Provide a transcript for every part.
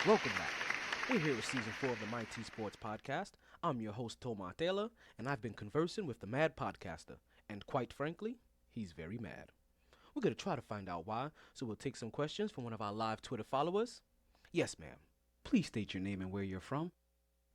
Welcome back. We're here with season 4 of the MyT Sports Podcast. I'm your host, Tomar Taylor, and I've been conversing with the mad podcaster. And quite frankly, he's very mad. We're going to try to find out why, so we'll take some questions from one of our live Twitter followers. Yes, ma'am. Please state your name and where you're from.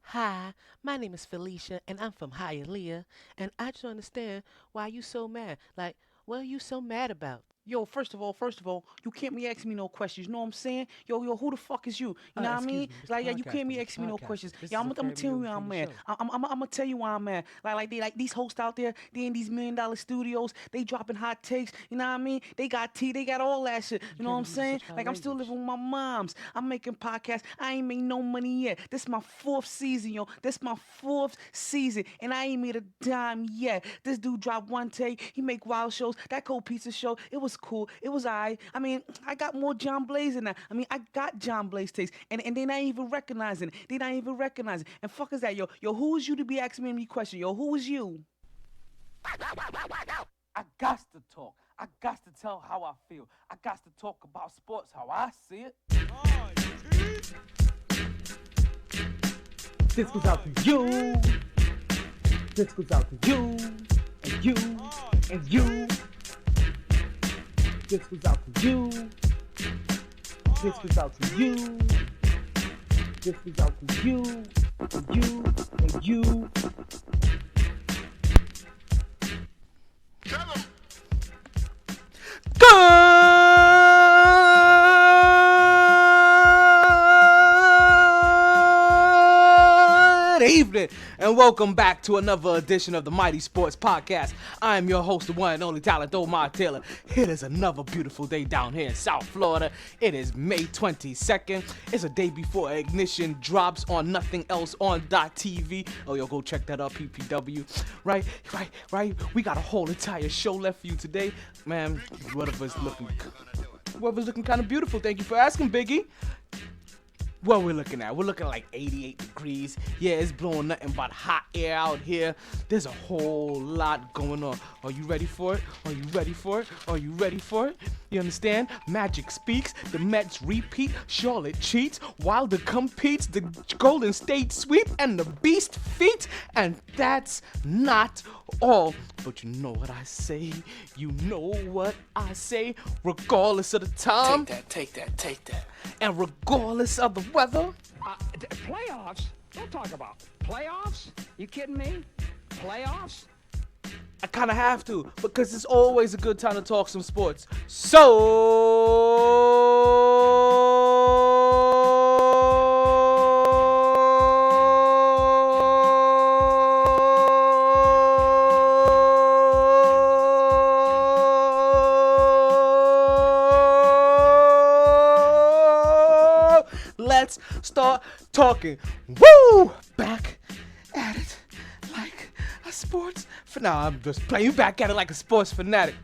Hi, my name is Felicia, and I'm from Hialeah, and I just don't understand why you so mad. Like, what are you so mad about? Yo, first of all, you can't be asking me no questions. You know what I'm saying? Yo, who the fuck is you? You know what I Excuse mean? me, Mr. Like, yeah, you Podcaster, can't be Mr. asking me no Podcaster. questions. This Yeah, is I'm a gonna tell you why I'm family-oriented mad. show. I'm gonna tell you why I'm mad. Like these hosts out there, they in these $1 million studios, they dropping hot takes. You know what I mean? They got tea, they got all that shit. You know what I'm can't use saying? such high Like, I'm still language. living with my moms. I'm making podcasts. I ain't made no money yet. This is my 4th season, yo. This my 4th season, and I ain't made a dime yet. This dude dropped one take. He make wild shows. That cold pizza show, it was cool. It was alright. I mean, I got more John Blaze than that. I mean, I got John Blaze takes, and they not even recognizing it. They not even recognizing it. And fuck is that, yo? Yo, who is you to be asking me any question? Yo, who is you? I got to talk. I got to tell how I feel. I got to talk about sports how I see it. This goes out to you. This goes out to you. And you. And you. This goes out to you. This goes out to you. This goes out to you. And you. And you. Good evening, and welcome back to another edition of the Mighty Sports Podcast. I am your host, the one and only talent, Omar Taylor. It is another beautiful day down here in South Florida. It is May 22nd. It's a day before Ignition drops on Nothing Else on .tv. Oh, yo, go check that out, PPW. Right. We got a whole entire show left for you today. Man, whatever's looking kind of beautiful. Thank you for asking, Biggie. What we're looking at? We're looking at like 88 degrees. Yeah, it's blowing nothing but hot air out here. There's a whole lot going on. Are you ready for it? Are you ready for it? Are you ready for it? You understand? Magic speaks. The Mets repeat. Charlotte cheats. Wilder competes. The Golden State sweep and the Beast feat. And that's not all. But you know what I say. You know what I say. Regardless of the time. Take that. And regardless of the weather. Playoffs? Don't talk about playoffs. You kidding me? Playoffs? I kind of have to, because it's always a good time to talk some sports. Let's start talking. Woo! Back at it like a sports Nah, I'm just playing back at it like a sports fanatic.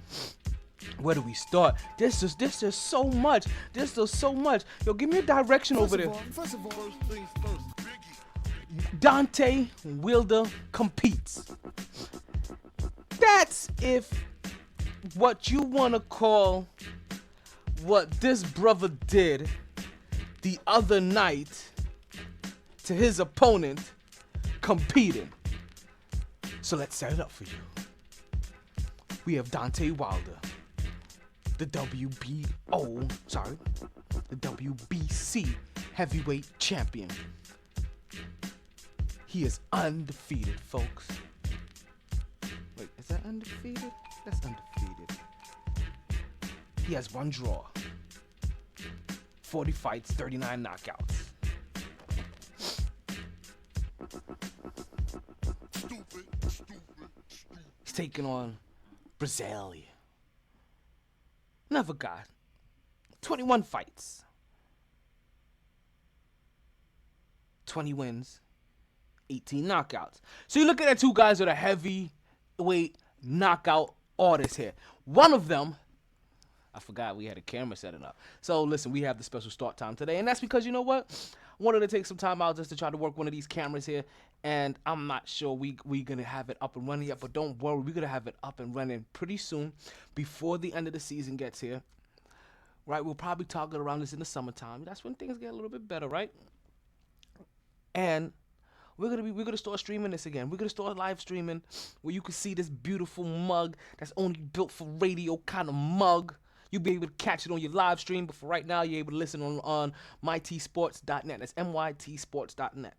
Where do we start? There's just so much. There's just so much. Yo, give me a direction over there. First of all, first things first. Dante Wilder competes. That's if what you want to call what this brother did the other night to his opponent competing. So let's set it up for you. We have Dante Wilder, the the WBC heavyweight champion. He is undefeated, folks. Wait, is that undefeated? That's undefeated. He has one draw, 40 fights, 39 knockouts. He's taking on Brazilian. Another guy, 21 fights, 20 wins, 18 knockouts. So you're looking at two guys that are heavyweight knockout artists here. One of them, I forgot we had a camera setting up. So listen, we have the special start time today, and that's because you know what? I wanted to take some time out just to try to work one of these cameras here, and I'm not sure we gonna have it up and running yet, but don't worry, we're gonna have it up and running pretty soon, before the end of the season gets here. right? We'll probably target around this in the summertime. That's when things get a little bit better, right? And we're gonna start streaming this again. We're gonna start live streaming where you can see this beautiful mug that's only built for radio kind of mug. You'll be able to catch it on your live stream, but for right now, you're able to listen on mytsports.net. That's mytsports.net.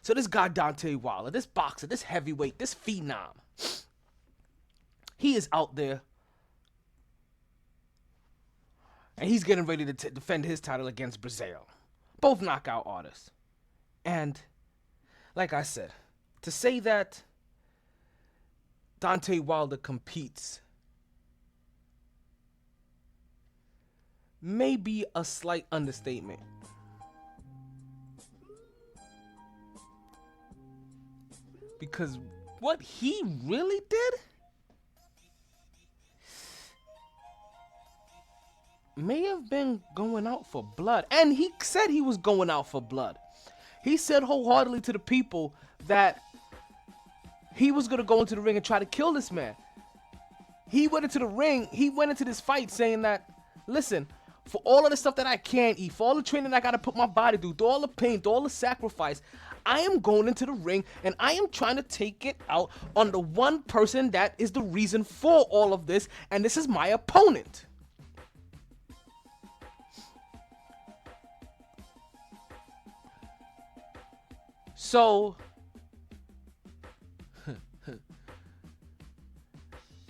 So this guy Deontay Wilder, this boxer, this heavyweight, this phenom, he is out there, and he's getting ready to defend his title against Brazil. Both knockout artists. And like I said, to say that Deontay Wilder competes may be a slight understatement. Because what he really did may have been going out for blood. And he said he was going out for blood. He said wholeheartedly to the people that he was going to go into the ring and try to kill this man. He went into the ring, he went into this fight saying that, listen, for all of the stuff that I can't eat, for all the training I got to put my body through all the pain, through all the sacrifice, I am going into the ring and I am trying to take it out on the one person that is the reason for all of this, and this is my opponent. So,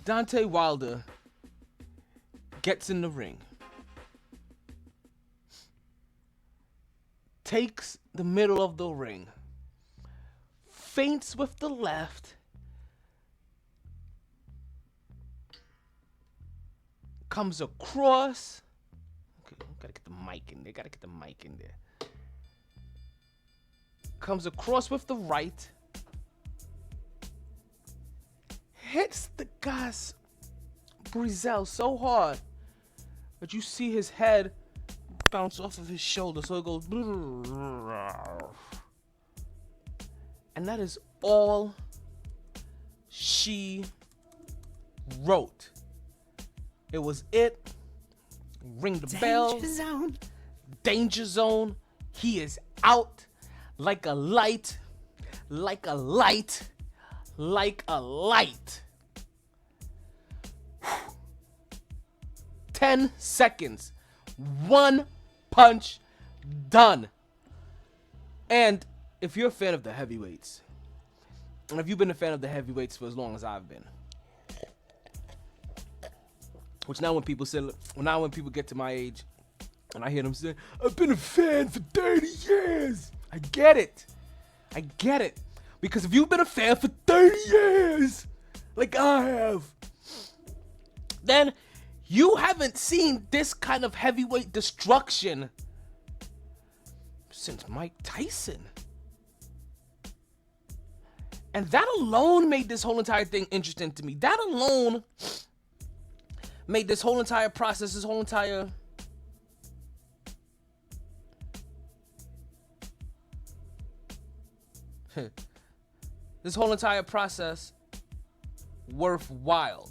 Deontay Wilder gets in the ring, takes the middle of the ring, feints with the left, comes across. Okay, gotta get the mic in there. Comes across with the right, hits the guy's Brazil so hard that you see his head bounce off of his shoulder, so it goes, and that is all she wrote. It was it. Ring the bell. Danger zone. He is out. Like a light, like a light, like a light. 10 seconds. One punch, done. And if you're a fan of the heavyweights, and if you've been a fan of the heavyweights for as long as I've been, which now when people get to my age, and I hear them say, I've been a fan for 30 years. I get it. Because if you've been a fan for 30 years, like I have, then you haven't seen this kind of heavyweight destruction since Mike Tyson. And that alone made this whole entire thing interesting to me. That alone made this whole entire process, this whole entire process worthwhile.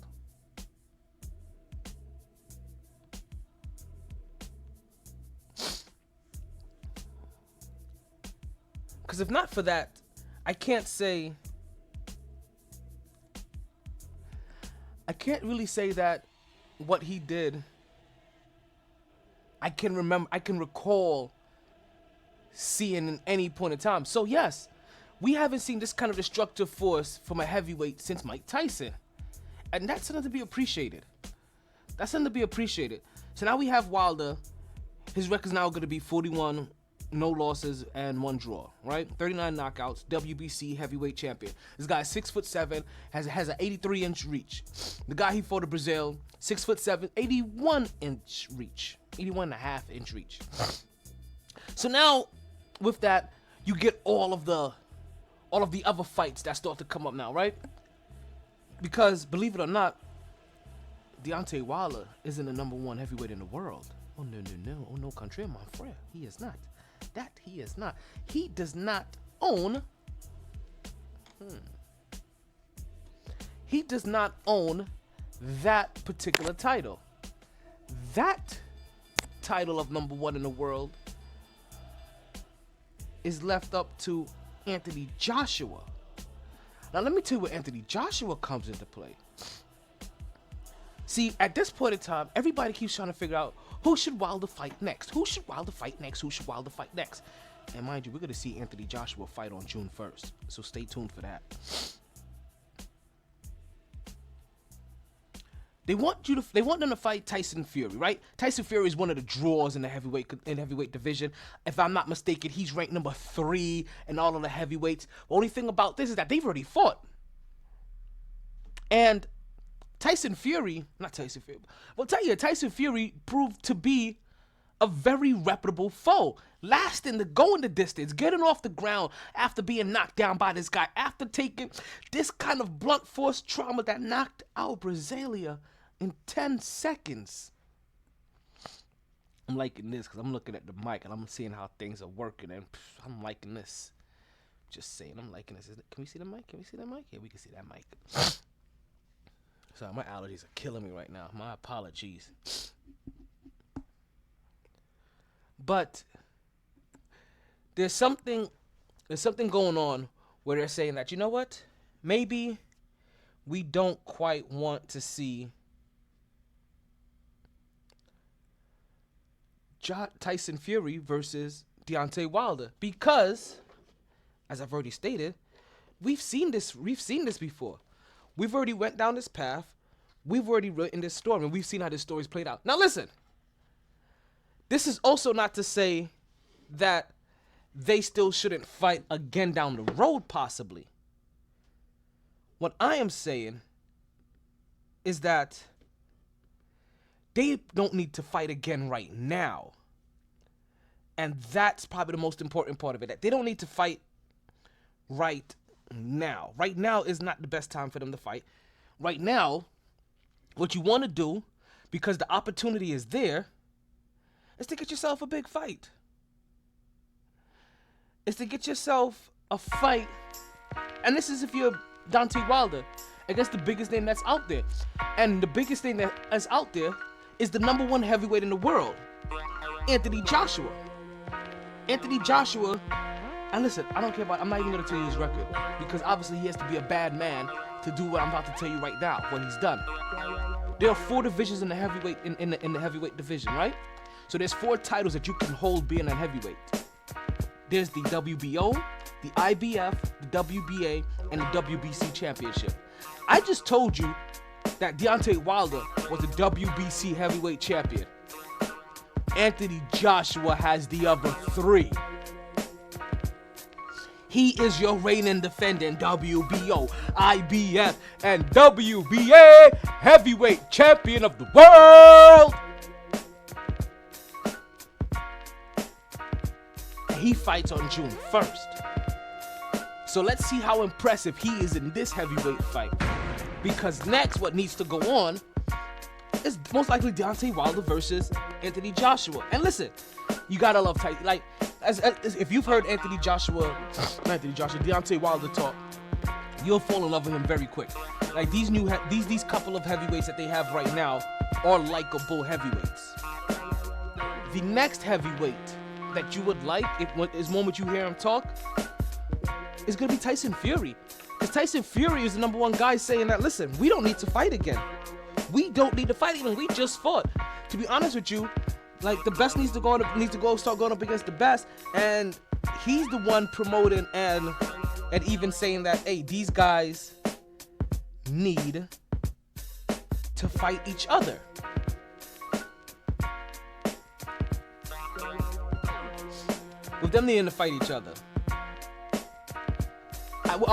Because if not for that, I can't really say that what he did, I can recall seeing in any point in time. So yes, we haven't seen this kind of destructive force from a heavyweight since Mike Tyson. And that's something to be appreciated. So now we have Wilder. His record's now going to be 41 no losses and 1 draw, right? 39 knockouts, WBC heavyweight champion. This guy is 6'7", has an 83-inch reach. The guy he fought in Brazil, 6'7", 81-inch reach, 81.5-inch reach. So now, with that, you get all of the other fights that start to come up now, right? Because, believe it or not, Deontay Wilder isn't the #1 heavyweight in the world. Oh, no. Oh, no, country, my friend. He is not. That he is not. He does not own... He does not own that particular title. that title of number one in the world is left up to Anthony Joshua. Now, let me tell you where Anthony Joshua comes into play. See, at this point in time, everybody keeps trying to figure out who should Wilder fight next? Who should Wilder fight next? Who should Wilder fight next? And mind you, we're going to see Anthony Joshua fight on June 1st. So stay tuned for that. They want them to fight Tyson Fury, right? Tyson Fury is one of the draws in the heavyweight division. If I'm not mistaken, he's ranked number 3 in all of the heavyweights. The only thing about this is that they've already fought. And Tyson Fury proved to be a very reputable foe. Going the distance, getting off the ground after being knocked down by this guy, after taking this kind of blunt force trauma that knocked out Brasilia in 10 seconds. I'm liking this because I'm looking at the mic and I'm seeing how things are working, and I'm liking this. Just saying, I'm liking this. Can we see the mic? Yeah, we can see that mic. Sorry, my allergies are killing me right now. My apologies. But there's something going on where they're saying that, you know what? Maybe we don't quite want to see Tyson Fury versus Deontay Wilder, because, as I've already stated, we've seen this before. We've already went down this path. We've already written this story, and we've seen how this story's played out. Now listen, this is also not to say that they still shouldn't fight again down the road, possibly. What I am saying is that they don't need to fight again right now. And that's probably the most important part of it. That they don't need to fight right now. Right now is not the best time for them to fight. Right now, what you want to do, because the opportunity is there, is to get yourself a big fight. Is to get yourself a fight. And this is if you're Deontay Wilder against the biggest name that's out there. And the biggest thing that is out there is the number 1 heavyweight in the world, Anthony Joshua. Anthony Joshua, and listen, I don't care about, I'm not even going to tell you his record, because obviously he has to be a bad man to do what I'm about to tell you right now, what he's done. There are 4 divisions in the heavyweight in the heavyweight division, right? So there's 4 titles that you can hold being a heavyweight. There's the WBO, the IBF, the WBA, and the WBC championship. I just told you that Deontay Wilder was the WBC heavyweight champion. Anthony Joshua has the other 3. He is your reigning defending WBO, IBF, and WBA heavyweight champion of the world. And he fights on June 1st. So let's see how impressive he is in this heavyweight fight. Because next, what needs to go on is most likely Deontay Wilder versus Anthony Joshua. And listen, you gotta love Tyson. Like, as if you've heard Deontay Wilder talk, you'll fall in love with him very quick. Like these couple of heavyweights that they have right now are likable heavyweights. The next heavyweight that you would like, is moment you hear him talk, is gonna be Tyson Fury. Because Tyson Fury is the number 1 guy saying that, listen, we don't need to fight again. We don't need to fight again. We just fought. To be honest with you, like, the best needs to start going up against the best, and he's the one promoting and even saying that, hey, these guys need to fight each other. With them needing to fight each other,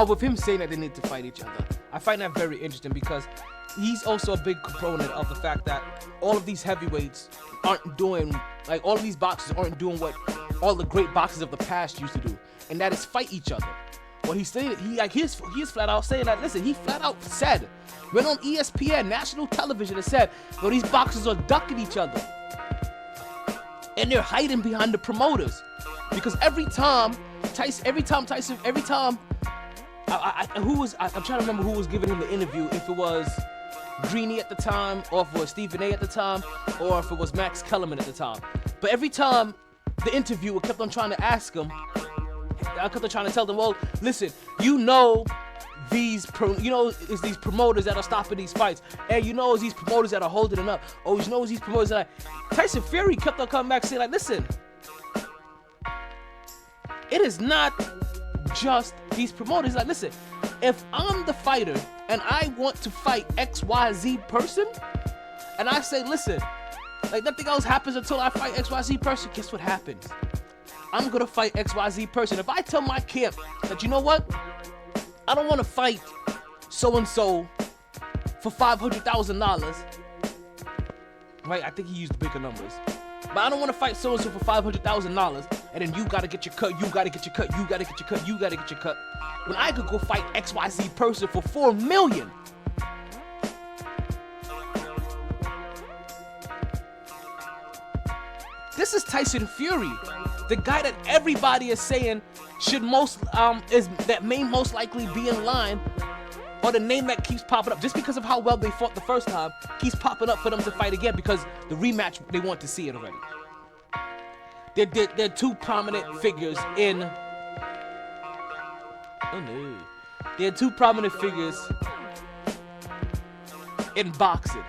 with him saying that they need to fight each other, I find that very interesting, because he's also a big proponent of the fact that all of these heavyweights aren't doing, like, all of these boxers aren't doing what all the great boxers of the past used to do, and that is fight each other. What he's saying, he is flat out saying that, listen, he flat out said, went on ESPN, national television, and said, yo, these boxers are ducking each other. And they're hiding behind the promoters. Because I'm trying to remember who was giving him the interview, if it was Greeny at the time, or if it was Stephen A. at the time, or if it was Max Kellerman at the time. But every time the interviewer kept on trying to ask him, I kept on trying to tell them, well, listen, it's these promoters that are stopping these fights, and it's these promoters that are holding it up. Oh, it's these promoters that Tyson Fury kept on coming back saying, like, listen, it is not just these promoters. Like, listen, if I'm the fighter and I want to fight XYZ person, and I say, listen, like, nothing else happens until I fight XYZ person, guess what happens? I'm gonna fight XYZ person. If I tell my camp that, you know what, I don't want to fight so-and-so for $500,000, right? I think he used bigger numbers. But I don't want to fight so-and-so for $500,000, and then you gotta get your cut, you gotta get your cut, you gotta get your cut, you gotta get your cut. When I could go fight XYZ person for $4 million. This is Tyson Fury, the guy that everybody is saying may most likely be in line, or the name that keeps popping up just because of how well they fought the first time keeps popping up for them to fight again, because the rematch, they want to see it already. They're two prominent figures in. Oh no. They're two prominent figures in boxing.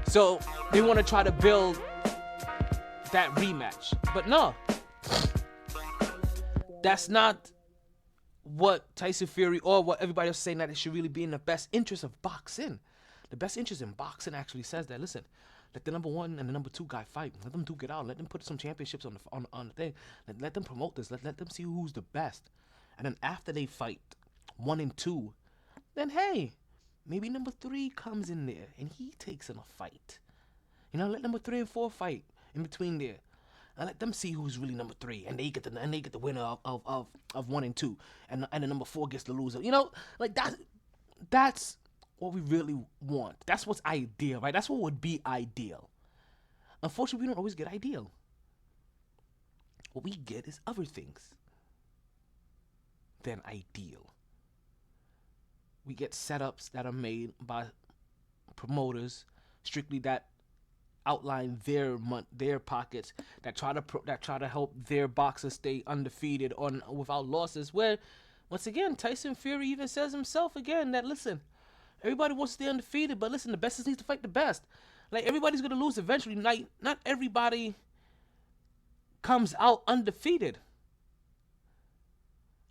So they want to try to build that rematch. But no. That's not what Tyson Fury or what everybody else is saying, that it should really be in the best interest of boxing. The best interest in boxing actually says that, listen, let the number 1 and the number 2 guy fight. Let them duke it out. Let them put some championships on the thing. Let them promote this. Let them see who's the best. And then after they fight 1 and 2, then hey, maybe number 3 comes in there and he takes in a fight. Let number 3 and 4 fight in between there. And let them see who's really number 3, and they get the winner of 1 and 2, and the number 4 gets the loser. Like that's what we really want. That's what's ideal, right? That's what would be ideal. Unfortunately, we don't always get ideal. What we get is other things than ideal. We get setups that are made by promoters strictly that outline their pockets, that try to help their boxers stay undefeated or without losses. Where, once again, Tyson Fury even says himself again that, listen, everybody wants to stay undefeated, but listen, the best needs to fight the best. Like, everybody's gonna lose eventually. Not everybody comes out undefeated.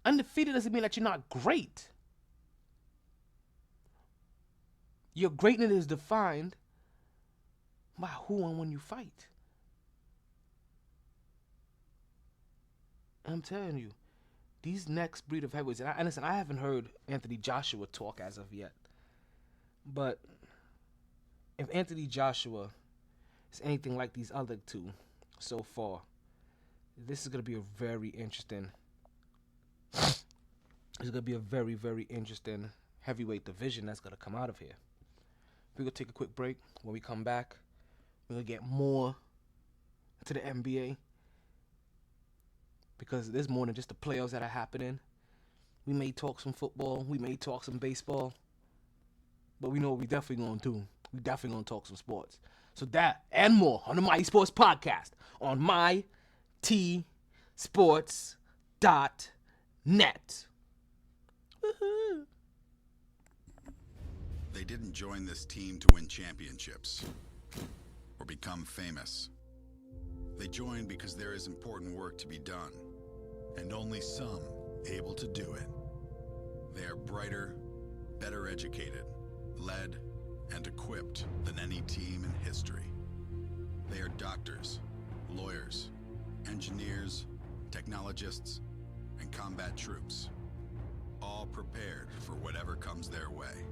Undefeated doesn't mean that you're not great. Your greatness is defined by who and when you fight. I'm telling you, these next breed of heavyweights, and listen, I haven't heard Anthony Joshua talk as of yet, but if Anthony Joshua is anything like these other two so far, this is going to be a very interesting very, very interesting heavyweight division that's going to come out of here. We're going to take a quick break. When we come back, we're going to get more to the NBA, because there's more than just the playoffs that are happening. We may talk some football. We may talk some baseball. But we know what we definitely going to do. We definitely going to talk some sports. So that and more on the MyT Sports Podcast on MyTSports.net. Woohoo! They didn't join this team to win championships or become famous. They joined because there is important work to be done, and only some able to do it. They are brighter, better educated, led, and equipped than any team in history. They are doctors, lawyers, engineers, technologists, and combat troops, all prepared for whatever comes their way.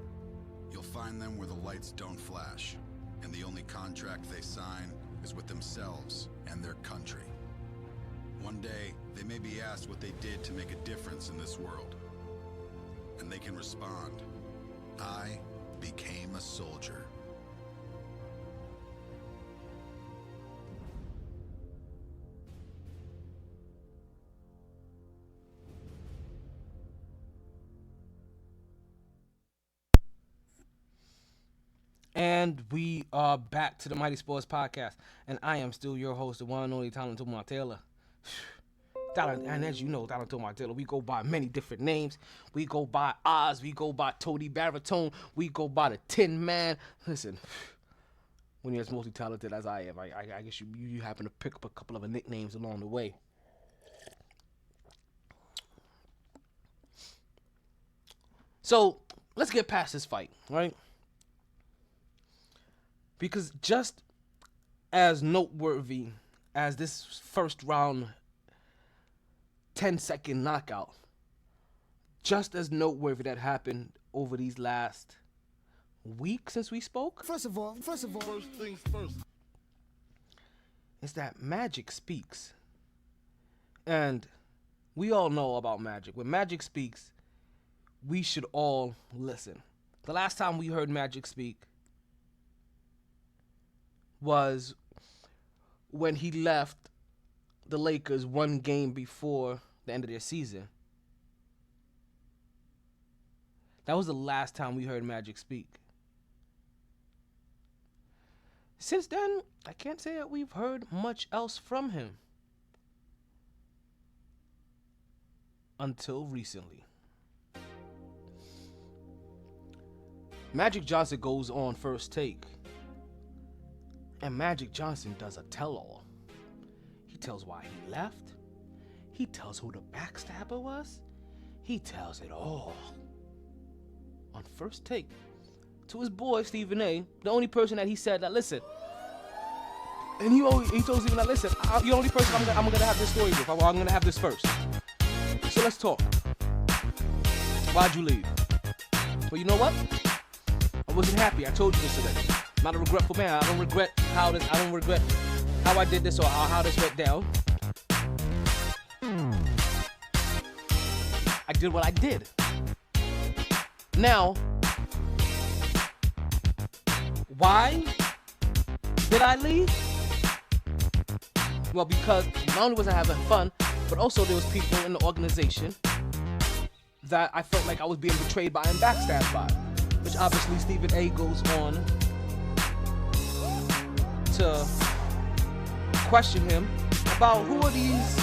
You'll find them where the lights don't flash, and the only contract they sign is with themselves and their country. One day, they may be asked what they did to make a difference in this world. And they can respond, I became a soldier. And we are back to the Mighty Sports Podcast. And I am still your host, the one and only Talented Mark Taylor. And as you know, Talented Mark Taylor, we go by many different names. We go by Oz, we go by Tony Baritone, we go by the Tin Man. Listen, when you're as multi-talented as I am, I guess you happen to pick up a couple of nicknames along the way. So, let's get past this fight, right? Because just as noteworthy as this first round 10-second knockout, just as noteworthy that happened over these last week since we spoke. First of all, first things first. Is that Magic speaks. And we all know about Magic. When Magic speaks, we should all listen. The last time we heard Magic speak was when he left the Lakers one game before the end of their season. That was the last time we heard Magic speak. Since then, I can't say that we've heard much else from him. Until recently. Magic Johnson goes on First Take. And Magic Johnson does a tell-all. He tells why he left. He tells who the backstabber was. He tells it all. On First Take. To his boy, Stephen A., the only person that he said that, listen. And he told Stephen A., listen, you're the only person I'm going to have this story with. I'm going to have this first. So let's talk. Why'd you leave? Well, you know what? I wasn't happy. I told you this already. I'm not a regretful man. I don't regret how I did this or how this went down. I did what I did. Now, why did I leave? Well, because not only was I having fun, but also there was people in the organization that I felt like I was being betrayed by and backstabbed by. Which obviously Stephen A. goes on to question him about who are these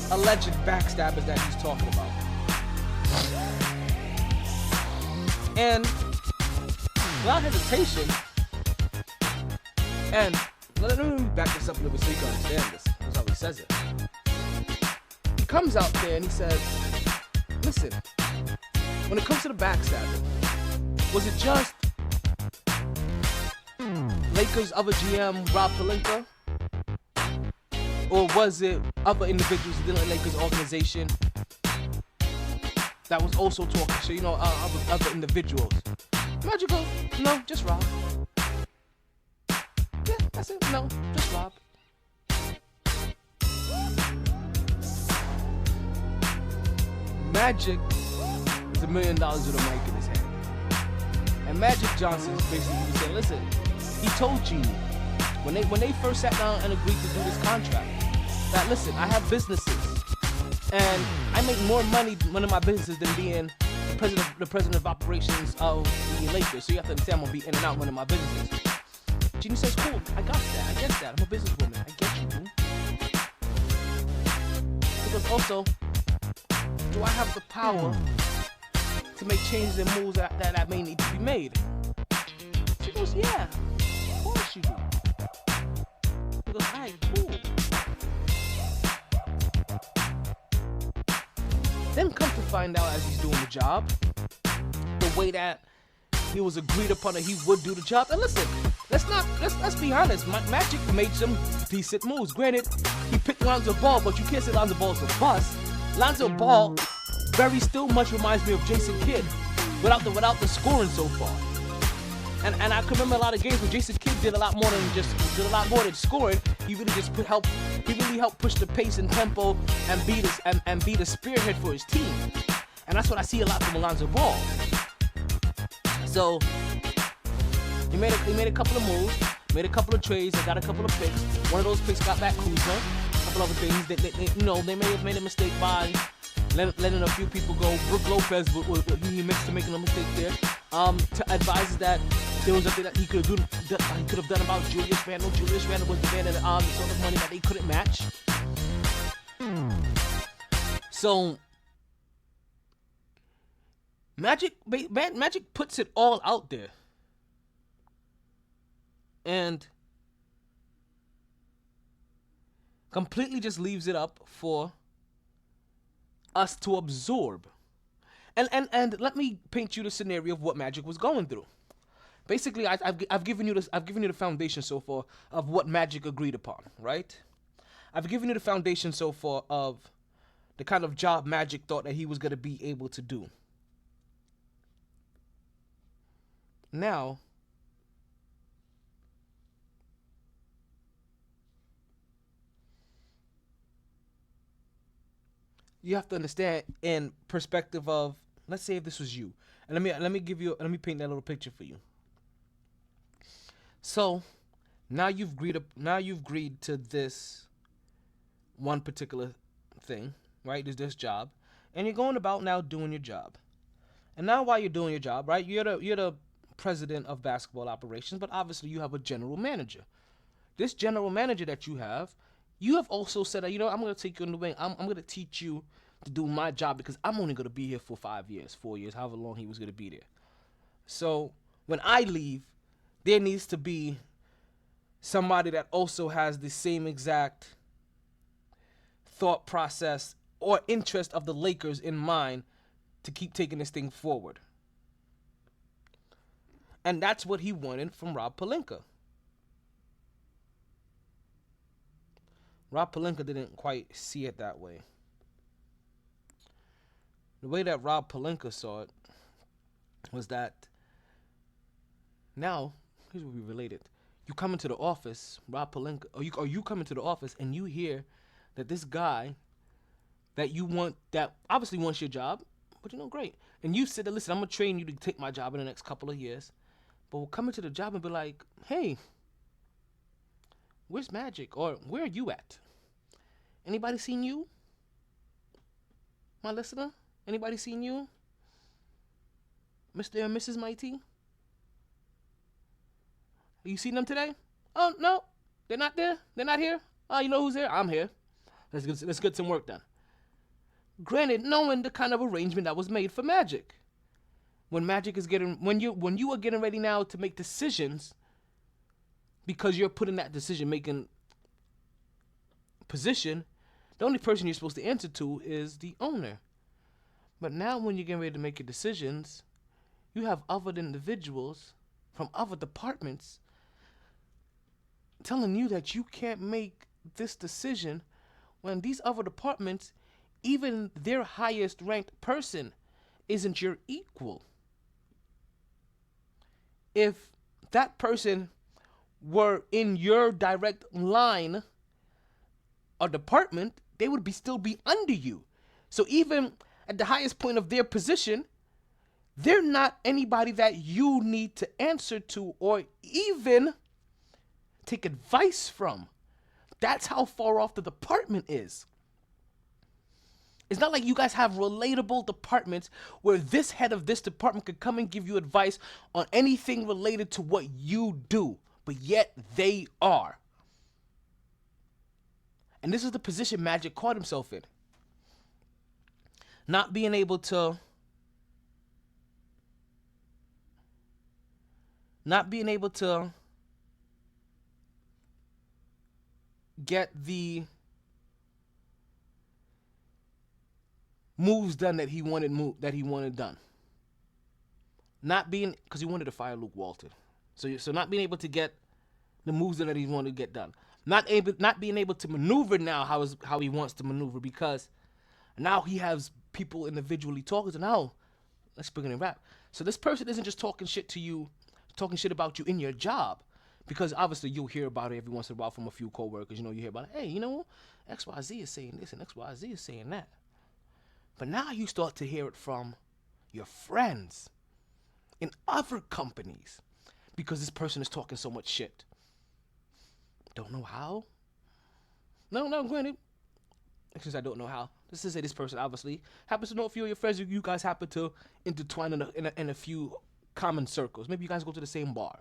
alleged backstabbers that he's talking about. And without hesitation, and let me back this up a little bit so you can understand this. That's how he says it. He comes out there and he says, listen, when it comes to the backstabbing, was it just Lakers other GM Rob Pelinka? Or was it other individuals within the Lakers organization that was also talking shit, you know, other individuals? Magic goes, no, just Rob. Yeah, that's it. No, just Rob. Magic is $1 million with a mic in his hand. And Magic Johnson is basically saying, listen, he told Genie when they first sat down and agreed to do this contract that, listen, I have businesses and I make more money running my businesses than being the president of operations of the Lakers. So you have to understand I'm gonna be in and out running my businesses. Genie says, cool, I got that, I get that. I'm a businesswoman, I get you, boo. Because also, do I have the power to make changes and moves that may need to be made? She goes, yeah, of course you do. He goes, alright, cool. Then come to find out as he's doing the job, the way that he was agreed upon that he would do the job. And listen, let's be honest. Magic made some decent moves. Granted, he picked Lonzo Ball, but you can't say Lonzo Ball's a bust. Lonzo Ball very still much reminds me of Jason Kidd without the scoring so far. And I can remember a lot of games where Jason Kidd did a lot more than scoring. He really just helped push the pace and tempo and be the spearhead for his team. And that's what I see a lot from Alonzo Ball. So he made a couple of moves, made a couple of trades, and got a couple of picks. One of those picks got back Kuzma. A couple other things they may have made a mistake by letting a few people go. Brook Lopez he mixed to making a mistake there. To advise that there was nothing that he could have done about Julius Randle. Julius Randle was demanding the sort of money that they couldn't match. So Magic puts it all out there, and completely just leaves it up for us to absorb. And let me paint you the scenario of what Magic was going through. Basically, I've given you the foundation so far of what Magic agreed upon, right? I've given you the foundation so far of the kind of job Magic thought that he was going to be able to do. Now, you have to understand in perspective of, let's say if this was you, and let me paint that little picture for you. So now you've agreed to this one particular thing, right? There's this job, and you're going about now doing your job. And now while you're doing your job, right, you're the president of basketball operations, but obviously you have a general manager. This general manager that you have also said, I'm going to take you in the wing. I'm going to teach you to do my job because I'm only going to be here for 5 years, 4 years, however long he was going to be there. So when I leave, there needs to be somebody that also has the same exact thought process or interest of the Lakers in mind to keep taking this thing forward. And that's what he wanted from Rob Pelinka. Rob Pelinka didn't quite see it that way. The way that Rob Pelinka saw it was that now, here's what we related. You come into the office, Rob Pelinka, or you come into the office and you hear that this guy that you want, that obviously wants your job, but great. And you said, listen, I'm going to train you to take my job in the next couple of years. But we'll come into the job and be like, hey, where's Magic? Or where are you at? Anybody seen you? My listener? Anybody seen you? Mr. and Mrs. MyT? You seen them today? Oh, no. They're not there. They're not here. Oh, you know who's here? I'm here. Let's get some work done. Granted, knowing the kind of arrangement that was made for Magic. When you are getting ready now to make decisions, because you're put in that decision-making position, the only person you're supposed to answer to is the owner. But now when you're getting ready to make your decisions, you have other individuals from other departments telling you that you can't make this decision when these other departments, even their highest ranked person, isn't your equal. If that person were in your direct line or department, they would still be under you. So even at the highest point of their position, they're not anybody that you need to answer to or even take advice from. That's how far off the department is. It's not like you guys have relatable departments where this head of this department could come and give you advice on anything related to what you do, but yet they are. And this is the position Magic caught himself in. Not being able to get the moves done that he wanted done. Not being, because he wanted to fire Luke Walton. So not being able to get the moves done that he wanted to get done. Not being able to maneuver now how he wants to maneuver, because now he has people individually talking to him. Now, let's bring it in rap. So this person isn't just talking shit about you in your job, because obviously you'll hear about it every once in a while from a few coworkers. You hear about it. Hey, XYZ is saying this and XYZ is saying that. But now you start to hear it from your friends in other companies, because this person is talking so much shit. Don't know how? No, granted. Since I don't know how. Let's just say this person obviously happens to know a few of your friends. You guys happen to intertwine in a few common circles. Maybe you guys go to the same bar.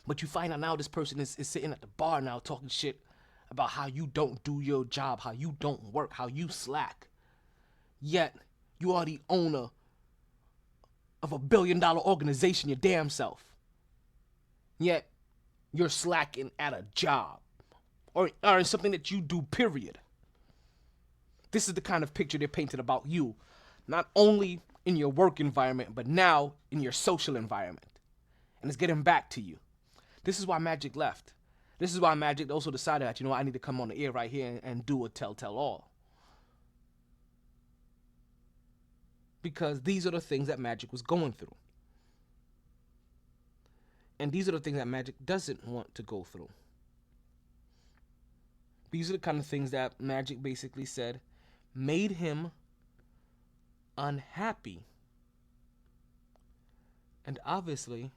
But you find out now this person is sitting at the bar now talking shit about how you don't do your job, how you don't work, how you slack. Yet, you are the owner of $1 billion organization, your damn self. Yet, you're slacking at a job or in something that you do, period. This is the kind of picture they're painting about you, not only in your work environment, but now in your social environment. And it's getting back to you. This is why Magic left. This is why Magic also decided that, I need to come on the air right here and do a tell all. Because these are the things that Magic was going through. And these are the things that Magic doesn't want to go through. These are the kind of things that Magic basically said made him unhappy. And obviously,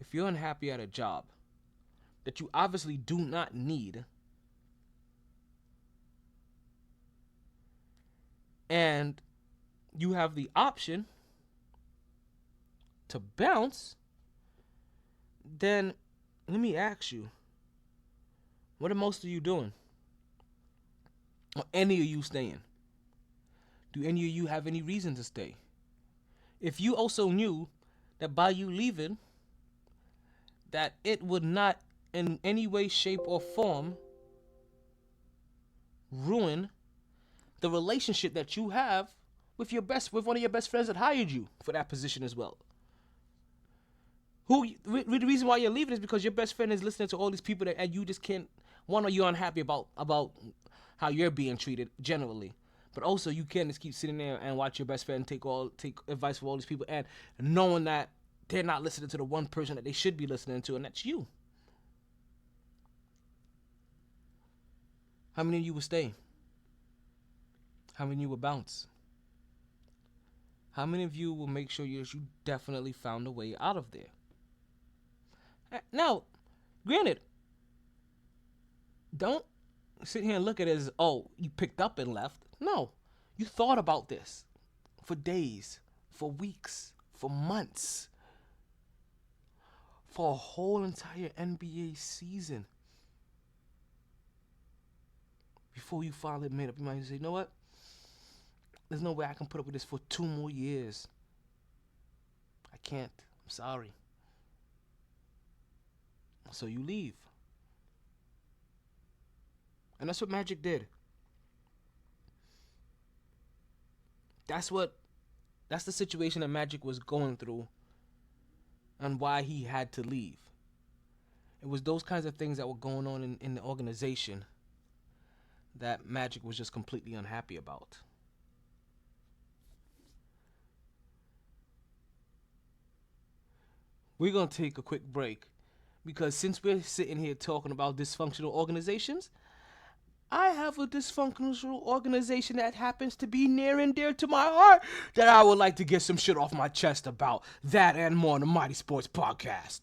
if you're unhappy at a job that you obviously do not need, and you have the option to bounce, then let me ask you, what are most of you doing? Or any of you staying? Do any of you have any reason to stay? If you also knew that by you leaving, that it would not in any way, shape, or form ruin the relationship that you have with one of your best friends that hired you for that position as well. The reason why you're leaving is because your best friend is listening to all these people and you just can't. One, are you unhappy about how you're being treated generally, but also you can't just keep sitting there and watch your best friend take advice from all these people and knowing that they're not listening to the one person that they should be listening to, and that's you. How many of you will stay? How many of you will bounce? How many of you will make sure you definitely found a way out of there? Now, granted, don't sit here and look at it as, oh, you picked up and left. No, you thought about this for days, for weeks, for months, for a whole entire NBA season before you finally made up your mind and say, you know what? There's no way I can put up with this for 2 more years. I can't. I'm sorry. So you leave. And that's what Magic did. That's the situation that Magic was going through and why he had to leave. It was those kinds of things that were going on in the organization that Magic was just completely unhappy about. We're going to take a quick break because since we're sitting here talking about dysfunctional organizations, I have a dysfunctional organization that happens to be near and dear to my heart that I would like to get some shit off my chest about. That and more on the Mighty Sports Podcast.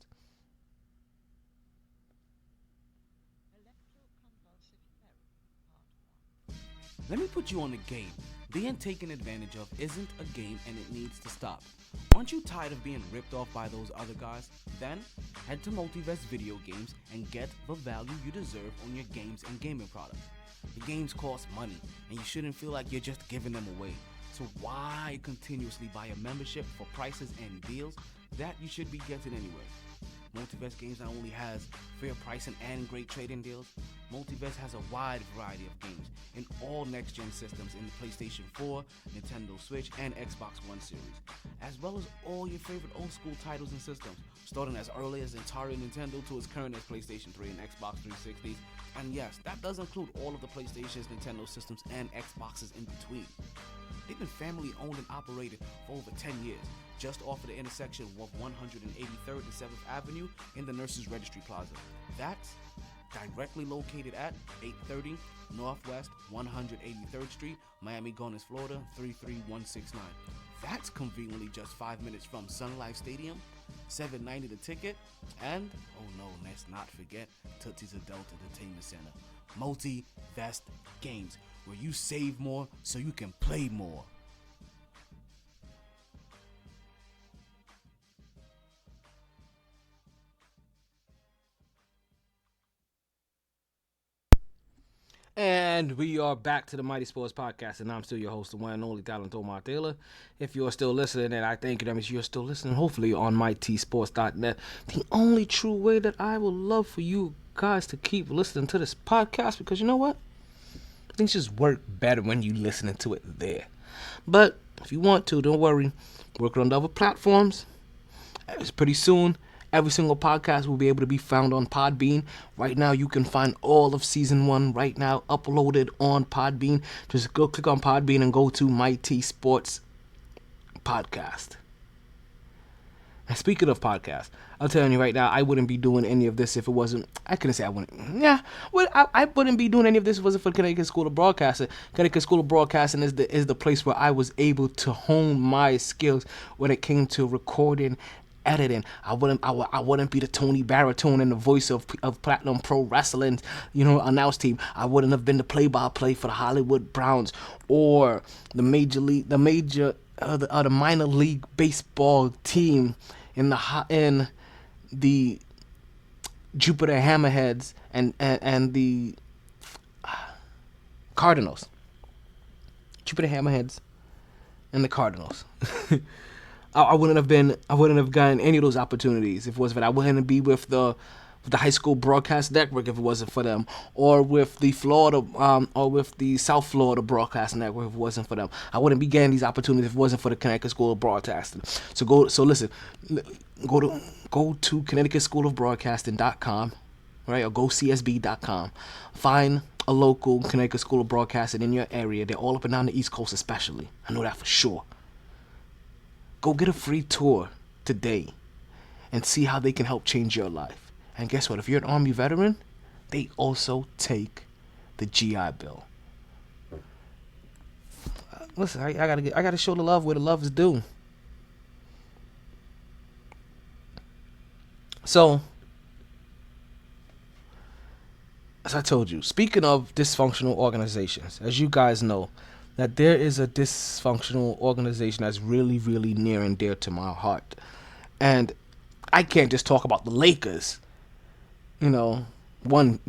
Let me put you on the game. Being taken advantage of isn't a game and it needs to stop. Aren't you tired of being ripped off by those other guys? Then head to Multivest Video Games and get the value you deserve on your games and gaming products. The games cost money and you shouldn't feel like you're just giving them away. So why continuously buy a membership for prices and deals that you should be getting anyway? Multivest Games not only has fair pricing and great trading deals, Multivest has a wide variety of games in all next-gen systems in the PlayStation 4, Nintendo Switch, and Xbox One series, as well as all your favorite old-school titles and systems, starting as early as Atari Nintendo to as current as PlayStation 3 and Xbox 360. And yes, that does include all of the PlayStations, Nintendo systems, and Xboxes in between. They've been family owned and operated for over 10 years, just off of the intersection of 183rd and 7th Avenue in the Nurses Registry Plaza. That's directly located at 830 Northwest 183rd Street, Miami Gardens, Florida 33169. That's conveniently just 5 minutes from Sun Life Stadium, $7.90 the ticket, and, oh no, let's not forget Tootsie's Adult Entertainment Center. Multi-Vest Games, where you save more so you can play more. And we are back to the Mighty Sports Podcast, and I'm still your host, the one and only Talent Omar Taylor. If you're still listening, and I thank you, that means you're still listening, hopefully on MyTsports.net. The only true way that I would love for you guys to keep listening to this podcast, because you know what? Things just work better when you listening to it there. But if you want to, don't worry. Work on the other platforms. It's pretty soon. Every single podcast will be able to be found on Podbean. Right now, you can find all of Season 1 right now uploaded on Podbean. Just go click on Podbean and go to MyT Sports Podcast. And speaking of podcasts, I'm telling you right now, I wouldn't be doing any of this if it wasn't... I couldn't say I wouldn't... Yeah, I wouldn't be doing any of this if it wasn't for Connecticut School of Broadcasting. Connecticut School of Broadcasting is the place where I was able to hone my skills when it came to recording, editing. I wouldn't be the Tony Baritone and the voice of Platinum Pro Wrestling, announce team. I wouldn't have been the play-by-play for the Hollywood Browns or the minor league baseball team in the Jupiter Hammerheads and the Cardinals. Jupiter Hammerheads and the Cardinals. I wouldn't have gotten any of those opportunities if it wasn't for that. I wouldn't be with the high school broadcast network if it wasn't for them, or with the South Florida broadcast network if it wasn't for them. I wouldn't be getting these opportunities if it wasn't for the Connecticut School of Broadcasting. Go to ConnecticutSchoolofBroadcasting.com, right, or go CSB.com. Find a local Connecticut School of Broadcasting in your area. They're all up and down the East Coast, especially. I know that for sure. Go get a free tour today and see how they can help change your life. And guess what? If you're an Army veteran, they also take the GI Bill. Listen, I gotta show the love where the love is due. So, as I told you, speaking of dysfunctional organizations, as you guys know, that there is a dysfunctional organization that's really, really near and dear to my heart. And I can't just talk about the Lakers, one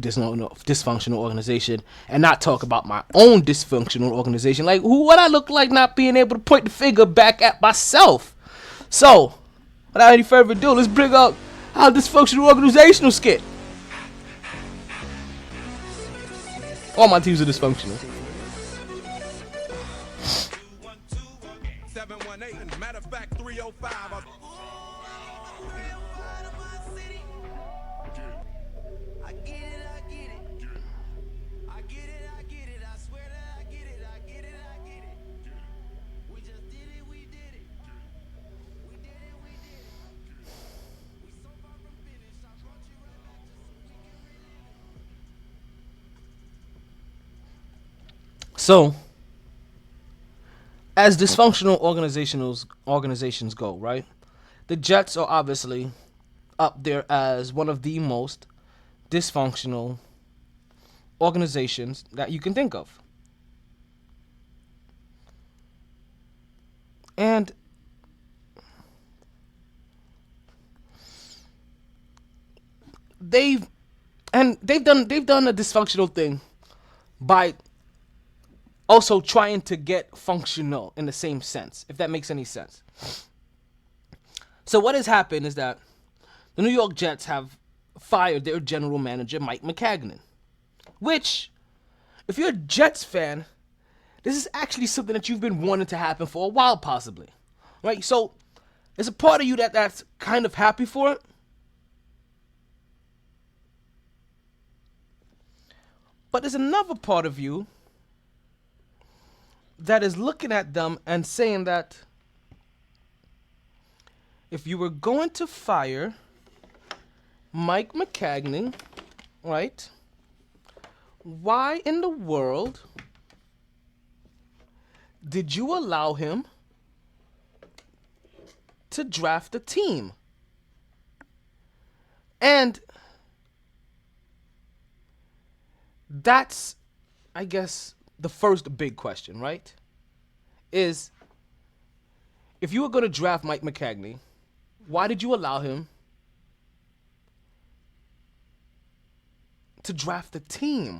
dysfunctional organization, and not talk about my own dysfunctional organization. Like, what I look like not being able to point the finger back at myself. So, without any further ado, let's bring up our dysfunctional organizational skit. All my teams are dysfunctional. 718, matter of fact, 305. So, as dysfunctional organizations go, right? The Jets are obviously up there as one of the most dysfunctional organizations that you can think of. And they've done a dysfunctional thing by also trying to get functional in the same sense, if that makes any sense. So what has happened is that the New York Jets have fired their general manager, Mike Maccagnan. Which, if you're a Jets fan, this is actually something that you've been wanting to happen for a while, possibly. Right? So, there's a part of you that's kind of happy for it. But there's another part of you that is looking at them and saying that if you were going to fire Mike Maccagnan, right, why in the world did you allow him to draft a team? And that's, I guess, the first big question, right? Is, if you were going to draft Mike Maccagnan, why did you allow him to draft a team?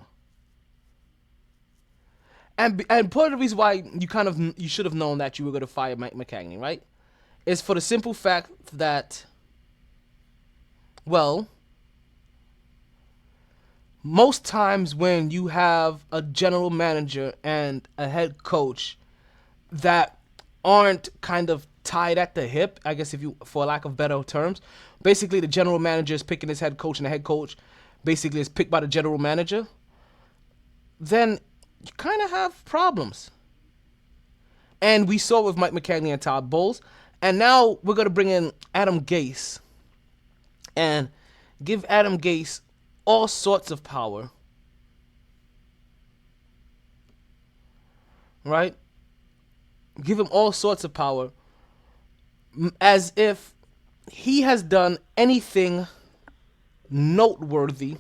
And part of the reason why you should have known that you were going to fire Mike McCagney, right? Is for the simple fact that, well, most times when you have a general manager and a head coach that aren't kind of tied at the hip, I guess, if you, for lack of better terms, basically the general manager is picking his head coach and the head coach basically is picked by the general manager, then you kind of have problems. And we saw it with Mike McCagney and Todd Bowles. And now we're going to bring in Adam Gase and give Adam Gase all sorts of power. Right? Give him all sorts of power as if he has done anything noteworthy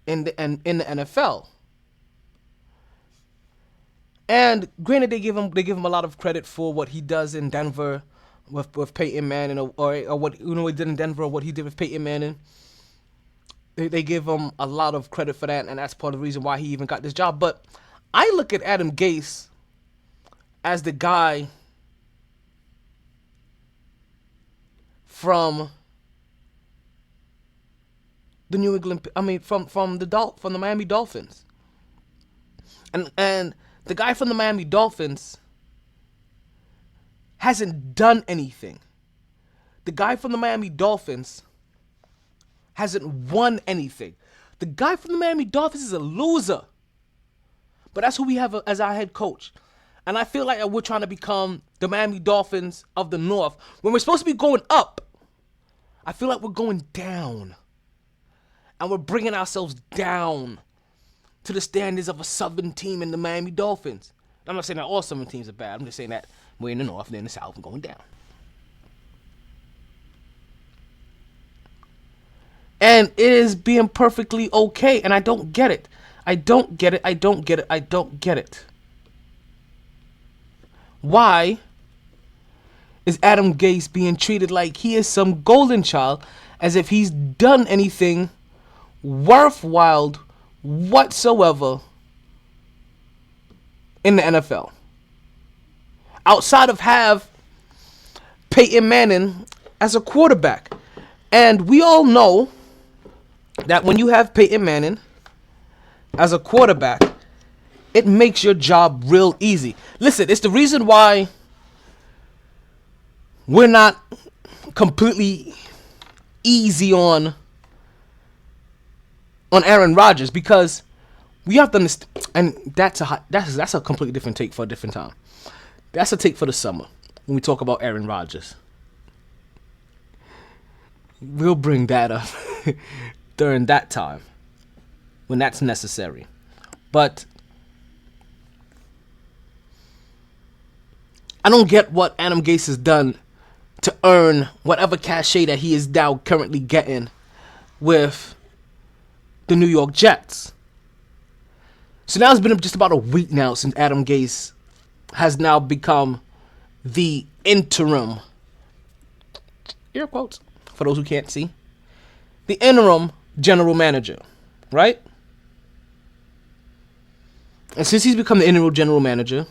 in the NFL. And granted, they give him a lot of credit for what he does in Denver with Peyton Manning, or what he did in Denver, or what he did with Peyton Manning. They give him a lot of credit for that, and that's part of the reason why he even got this job. But I look at Adam Gase as the guy from the from the Miami Dolphins, and the guy from the Miami Dolphins hasn't done anything. The guy from the Miami Dolphins hasn't won anything. The guy from the Miami Dolphins is a loser. But that's who we have as our head coach. And I feel like we're trying to become the Miami Dolphins of the North when we're supposed to be going up. I feel like we're going down. And we're bringing ourselves down to the standards of a Southern team in the Miami Dolphins. I'm not saying that all Southern teams are bad. I'm just saying that we're in the North, they're in the South, and going down. And it is being perfectly okay, and I don't get it. I don't get it. I don't get it. I don't get it. Why is Adam Gase being treated like he is some golden child, as if he's done anything worthwhile whatsoever in the NFL? Outside of have Peyton Manning as a quarterback. And we all know that when you have Peyton Manning as a quarterback, it makes your job real easy. Listen, it's the reason why we're not completely easy on Aaron Rodgers, because we have to understand, and that's a completely different take for a different time. That's a take for the summer when we talk about Aaron Rodgers. We'll bring that up during that time when that's necessary. But I don't get what Adam Gase has done to earn whatever cachet that he is now currently getting with the New York Jets. So now it's been just about a week now since Adam Gase has now become the interim, air quotes for those who can't see, the interim general manager, right? And since he's become the interim general manager,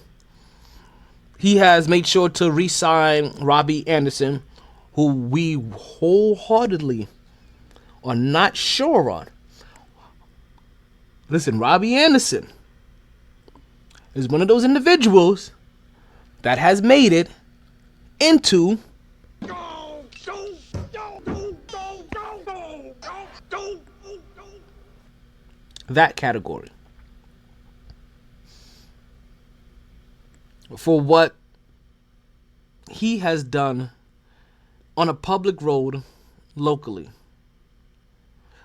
he has made sure to re-sign Robbie Anderson, who we wholeheartedly are not sure on. Listen, Robbie Anderson is one of those individuals that has made it into that category for what he has done on a public road locally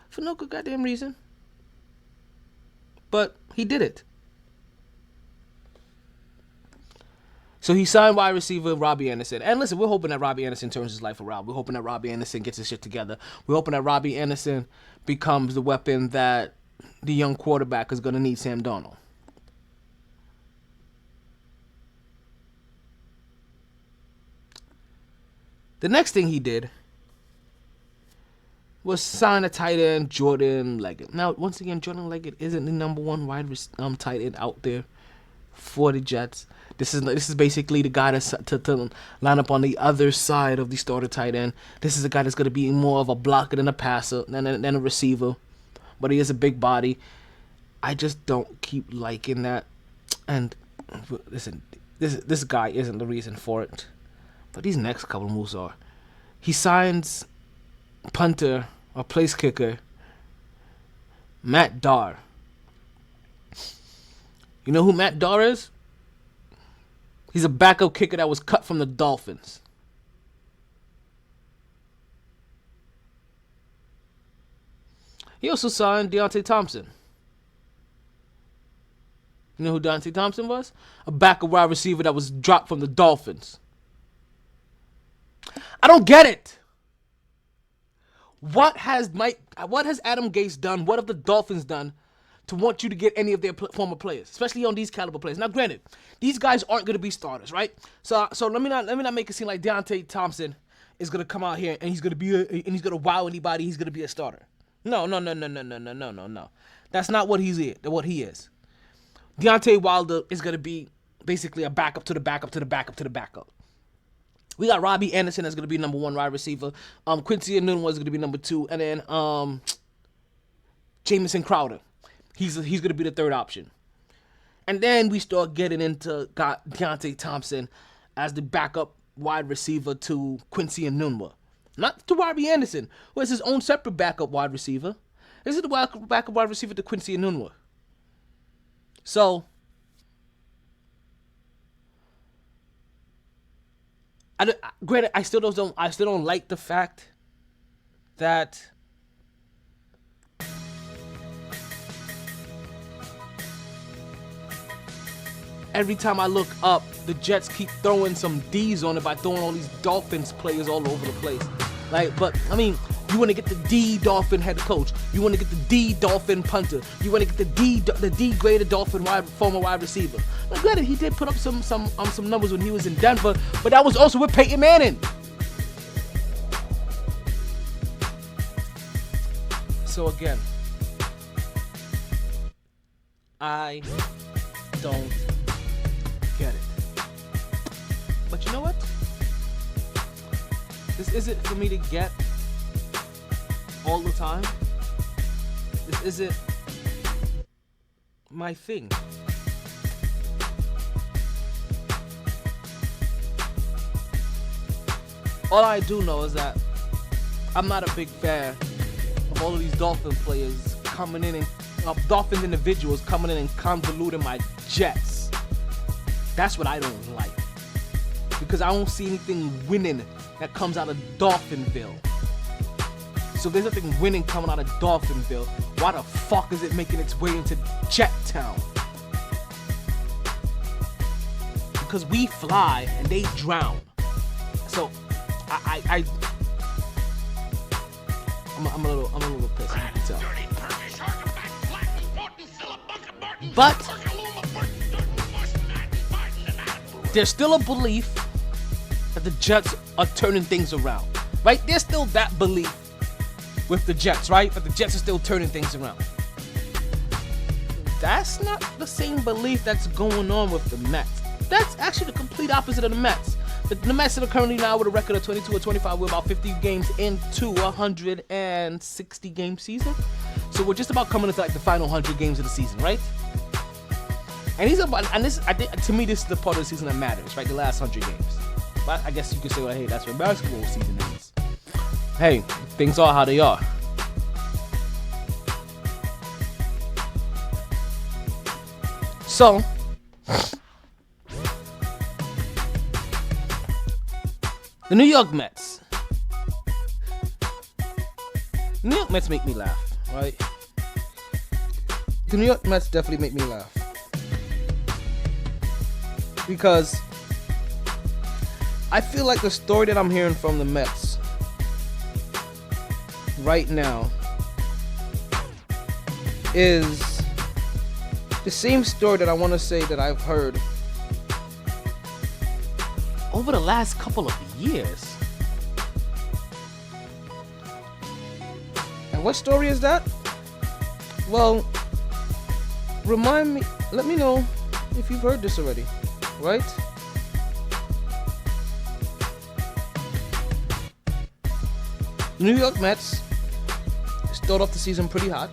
for no good goddamn reason, but he did it. So he signed wide receiver Robbie Anderson. And listen, we're hoping that Robbie Anderson turns his life around. We're hoping that Robbie Anderson gets his shit together. We're hoping that Robbie Anderson becomes the weapon that the young quarterback is going to need Sam Darnold. The next thing he did was sign a tight end, Jordan Leggett. Now, once again, Jordan Leggett isn't the number one tight end out there for the Jets. This is basically the guy that's to line up on the other side of the starter tight end. This is a guy that's going to be more of a blocker than a passer, than a receiver. But he is a big body. I just don't keep liking that. And listen, this guy isn't the reason for it. But these next couple moves are. He signs punter or place kicker Matt Darr. You know who Matt Darr is? He's a backup kicker that was cut from the Dolphins. He also signed Deontay Thompson. You know who Deontay Thompson was? A backup wide receiver that was dropped from the Dolphins. I don't get it. What has Adam Gase done? What have the Dolphins done to want you to get any of their former players, especially on these caliber players? Now, granted, these guys aren't going to be starters, right? So let me not make it seem like Deontay Thompson is going to come out here and he's going to wow anybody. He's going to be a starter. No. That's not what he is. Deontay Wilder is going to be basically a backup to the backup to the backup to the backup. We got Robbie Anderson that's going to be number 1 wide receiver. Quincy Enunwa is going to be number 2, and then Jamison Crowder. He's going to be the 3rd option. And then we start getting into Deontay Thompson as the backup wide receiver to Quincy Enunwa. Not to Robbie Anderson, who has his own separate backup wide receiver. This is the backup wide receiver to Quincy Enunwa. So, granted, I still don't like the fact that every time I look up, the Jets keep throwing some D's on it by throwing all these Dolphins players all over the place. But I mean, you want to get the D Dolphin head coach. You want to get the D Dolphin punter. You want to get the D graded Dolphin former wide receiver. Now, granted, he did put up some numbers when he was in Denver, but that was also with Peyton Manning. So again, I don't get it. But you know what? This isn't for me to get all the time. This isn't my thing. All I do know is that I'm not a big fan of all of these Dolphin players coming in and Dolphins individuals coming in and convoluting my Jets. That's what I don't like. Because I don't see anything winning that comes out of Dolphinville. So if there's nothing winning coming out of Dolphinville, why the fuck is it making its way into Jet Town? Because we fly and they drown. So I'm a little pissed, you can tell. But there's still a belief that the Jets are turning things around, right? There's still that belief with the Jets, right? That the Jets are still turning things around. That's not the same belief that's going on with the Mets. That's actually the complete opposite of the Mets. The Mets are currently now with a record of 22 or 25. We're about 50 games into a 160 game season. So we're just about coming into like the final 100 games of the season, right? And to me, this is the part of the season that matters, right? The last 100 games. But I guess you could say, well, hey, that's where basketball season ends. Hey, things are how they are. So, the New York Mets. The New York Mets make me laugh, right? The New York Mets definitely make me laugh. Because I feel like the story that I'm hearing from the Mets right now is the same story that I want to say that I've heard over the last couple of years. And what story is that? Well, let me know if you've heard this already, right? New York Mets start off the season pretty hot.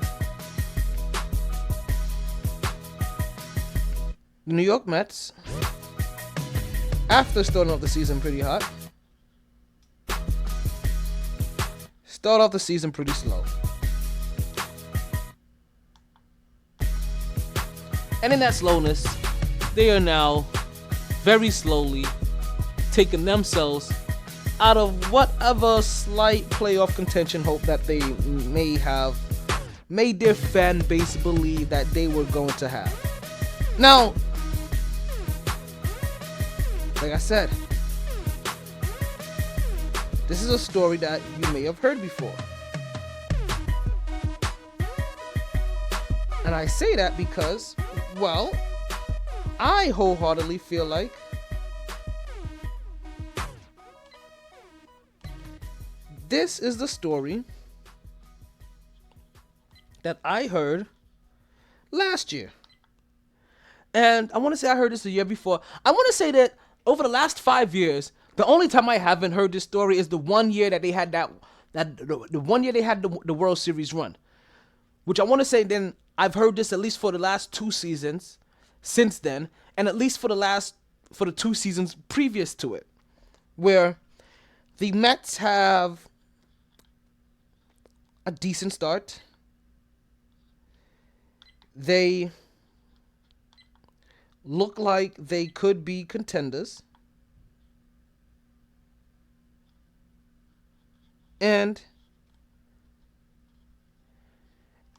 The New York Mets, after starting off the season pretty hot, start off the season pretty slow. And in that slowness, they are now very slowly taking themselves out of whatever slight playoff contention hope that they may have made their fan base believe that they were going to have. Now, like I said, this is a story that you may have heard before. And I say that because, well, I wholeheartedly feel like this is the story that I heard last year. And I want to say I heard this the year before. I want to say that over the last 5 years, the only time I haven't heard this story is the 1 year that they had the 1 year they had the World Series run. Which I want to say then I've heard this at least for the last 2 seasons since then, and at least for the 2 seasons previous to it, where the Mets have a decent start. They look like they could be contenders. And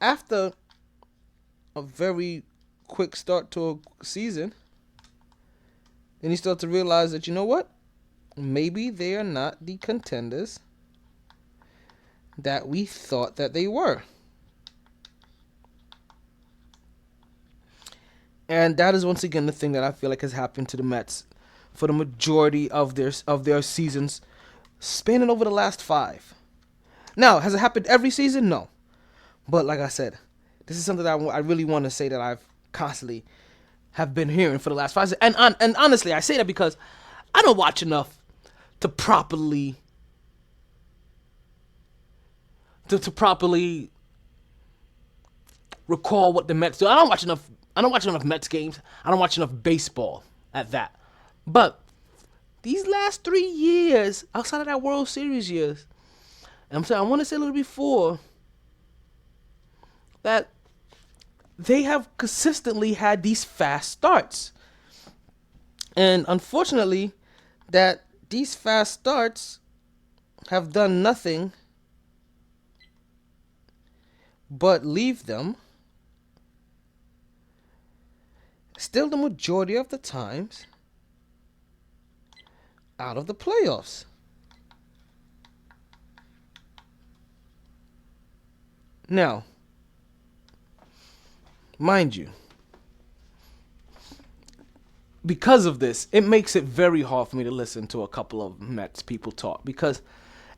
after a very quick start to a season, then you start to realize that, you know what? Maybe they are not the contenders that we thought that they were. And that is once again the thing that I feel like has happened to the Mets for the majority of their seasons, spanning over the last 5. Now, has it happened every season? No. But like I said, this is something that I really want to say that I've constantly have been hearing for the last 5 seasons. And honestly, I say that because I don't watch enough to properly recall what the Mets do. I don't watch enough Mets games. I don't watch enough baseball at that. But these last 3 years, outside of that World Series years, and I'm saying I want to say a little before that they have consistently had these fast starts. And unfortunately, that these fast starts have done nothing but leave them still the majority of the times out of the playoffs. Now, mind you, because of this, it makes it very hard for me to listen to a couple of Mets people talk, because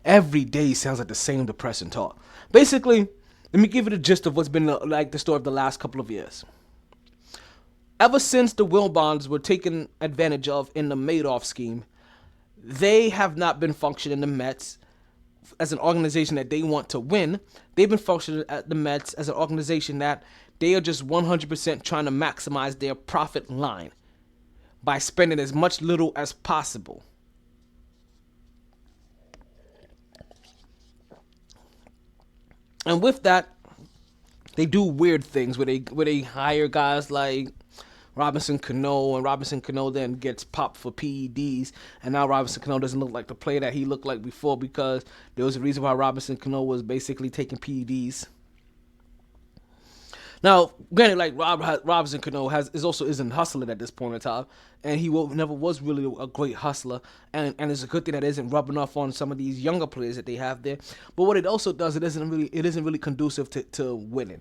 every day sounds like the same depressing talk. Basically, let me give you the gist of what's been like the story of the last couple of years. Ever since the Wilbons were taken advantage of in the Madoff scheme, they have not been functioning the Mets as an organization that they want to win. They've been functioning at the Mets as an organization that they are just 100% trying to maximize their profit line by spending as much little as possible. And with that, they do weird things where they hire guys like Robinson Cano, and Robinson Cano then gets popped for PEDs, and now Robinson Cano doesn't look like the player that he looked like before, because there was a reason why Robinson Cano was basically taking PEDs. Now, granted, like Robinson Cano isn't hustling at this point in time, and he never was really a great hustler, and it's a good thing that isn't rubbing off on some of these younger players that they have there. But what it also does, it isn't really conducive to winning.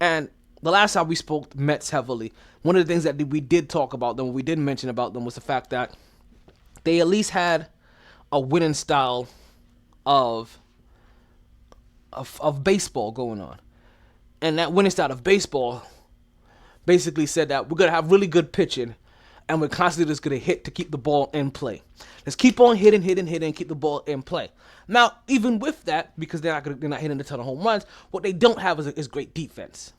And the last time we spoke Mets heavily, one of the things that we did talk about them, we did mention about them, was the fact that they at least had a winning style of baseball going on. And that winning style of baseball basically said that we're going to have really good pitching, and we're constantly just going to hit to keep the ball in play. Let's keep on hitting, and keep the ball in play. Now, even with that, because they're not hitting a ton of home runs, what they don't have is great defense.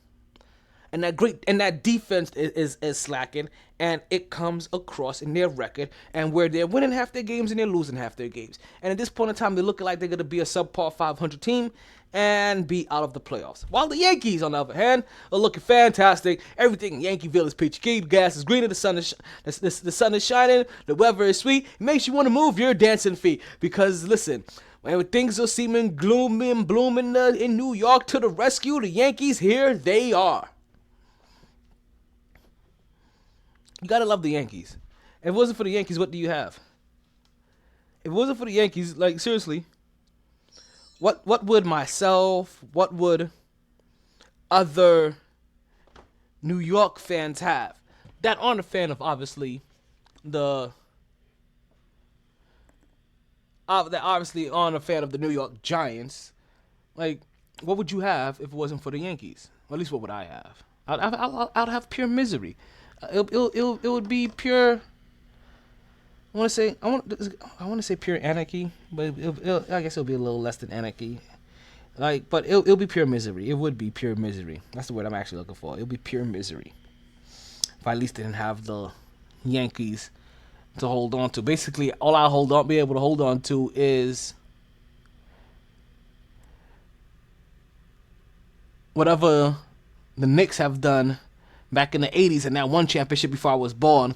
And that defense is slacking, and it comes across in their record, and where they're winning half their games and they're losing half their games. And at this point in time, they're looking like they're going to be a subpar 500 team and be out of the playoffs. While the Yankees, on the other hand, are looking fantastic. Everything in Yankeeville is peachy keen. Gas is greener. The sun is shining. The weather is sweet. It makes you want to move your dancing feet. Because listen, when things are seeming gloomy and blooming in New York, to the rescue, the Yankees, here they are. You gotta love the Yankees. If it wasn't for the Yankees, what do you have? If it wasn't for the Yankees, like seriously, what would myself, what would other New York fans have that aren't a fan of obviously that obviously aren't a fan of the New York Giants? Like, what would you have if it wasn't for the Yankees? Or at least what would I have? I'd have pure misery. It would be pure. I want to say pure anarchy, but I guess it'll be a little less than anarchy. But it'll be pure misery. It would be pure misery. That's the word I'm actually looking for. It'll be pure misery. If I at least didn't have the Yankees to hold on to. Basically, all I'll be able to hold on to is whatever the Knicks have done back in the 80s and that one championship before I was born,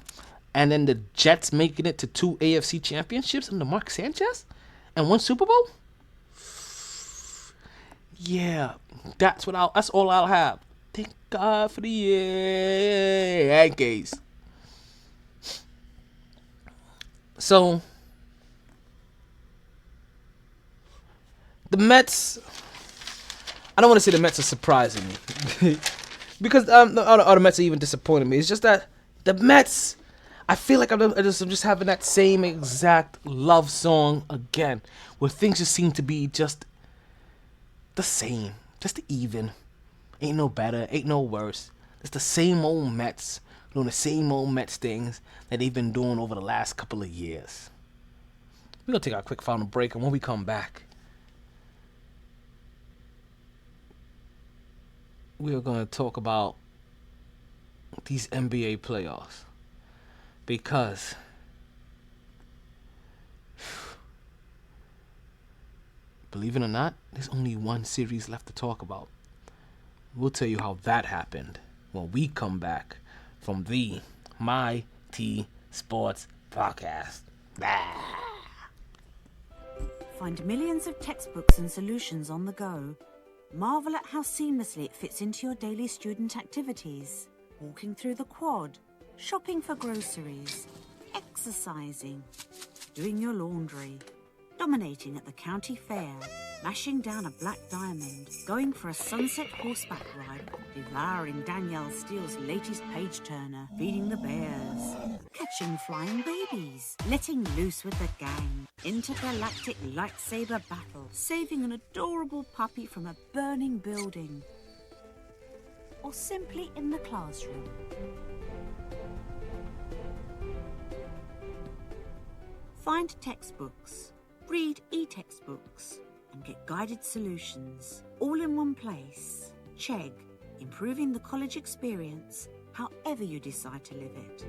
and then the Jets making it to 2 AFC championships under Mark Sanchez and 1 Super Bowl. Yeah, that's all I'll have. Thank God for the Yankees. So the Mets, I don't want to say the Mets are surprising me. Because the Mets are even disappointing me. It's just that the Mets, I feel like I'm just having that same exact love song again, where things just seem to be just the same, just even. Ain't no better, ain't no worse. It's the same old Mets doing the same old Mets things that they've been doing over the last couple of years. We're going to take our quick final break, and when we come back, we are going to talk about these NBA playoffs, because believe it or not, there's only one series left to talk about. We'll tell you how that happened when we come back from the MyT Sports Podcast. Find millions of textbooks and solutions on the go. Marvel at how seamlessly it fits into your daily student activities. Walking through the quad, shopping for groceries, exercising, doing your laundry, dominating at the county fair, mashing down a black diamond, going for a sunset horseback ride, devouring Danielle Steele's latest page-turner, feeding the bears, catching flying babies, letting loose with the gang, intergalactic lightsaber battle, saving an adorable puppy from a burning building, or simply in the classroom. Find textbooks, read e-textbooks, and get guided solutions all in one place. Chegg, improving the college experience however you decide to live it.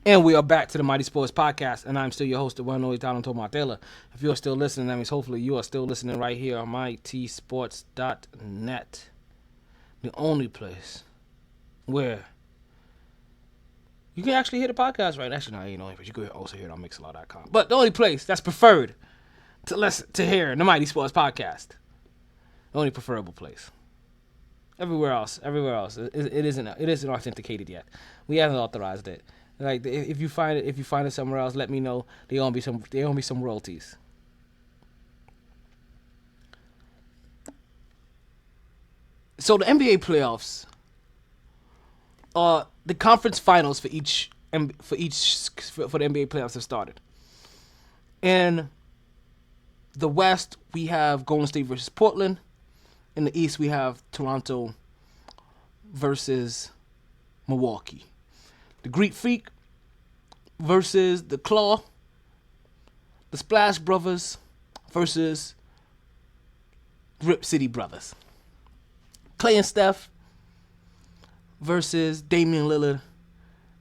And we are back to the MyT Sports Podcast, and I'm still your host, the one and only Tyler Taylor. If you're still listening, that means hopefully you are still listening right here on mytsports.net, the only place where you can actually hear the podcast, right? Actually, no, you know, but you can also hear it on Mixlr.com. But the only place that's preferred to hear the MyT Sports Podcast, the only preferable place. Everywhere else, it isn't authenticated yet. We haven't authorized it. Like, if you find it somewhere else, let me know. They owe me some royalties. So the NBA playoffs, the conference finals for the NBA playoffs have started, and the West, we have Golden State versus Portland. In the East, we have Toronto versus Milwaukee. The Greek Freak versus the Claw. The Splash Brothers versus Rip City Brothers. Clay and Steph versus Damian Lillard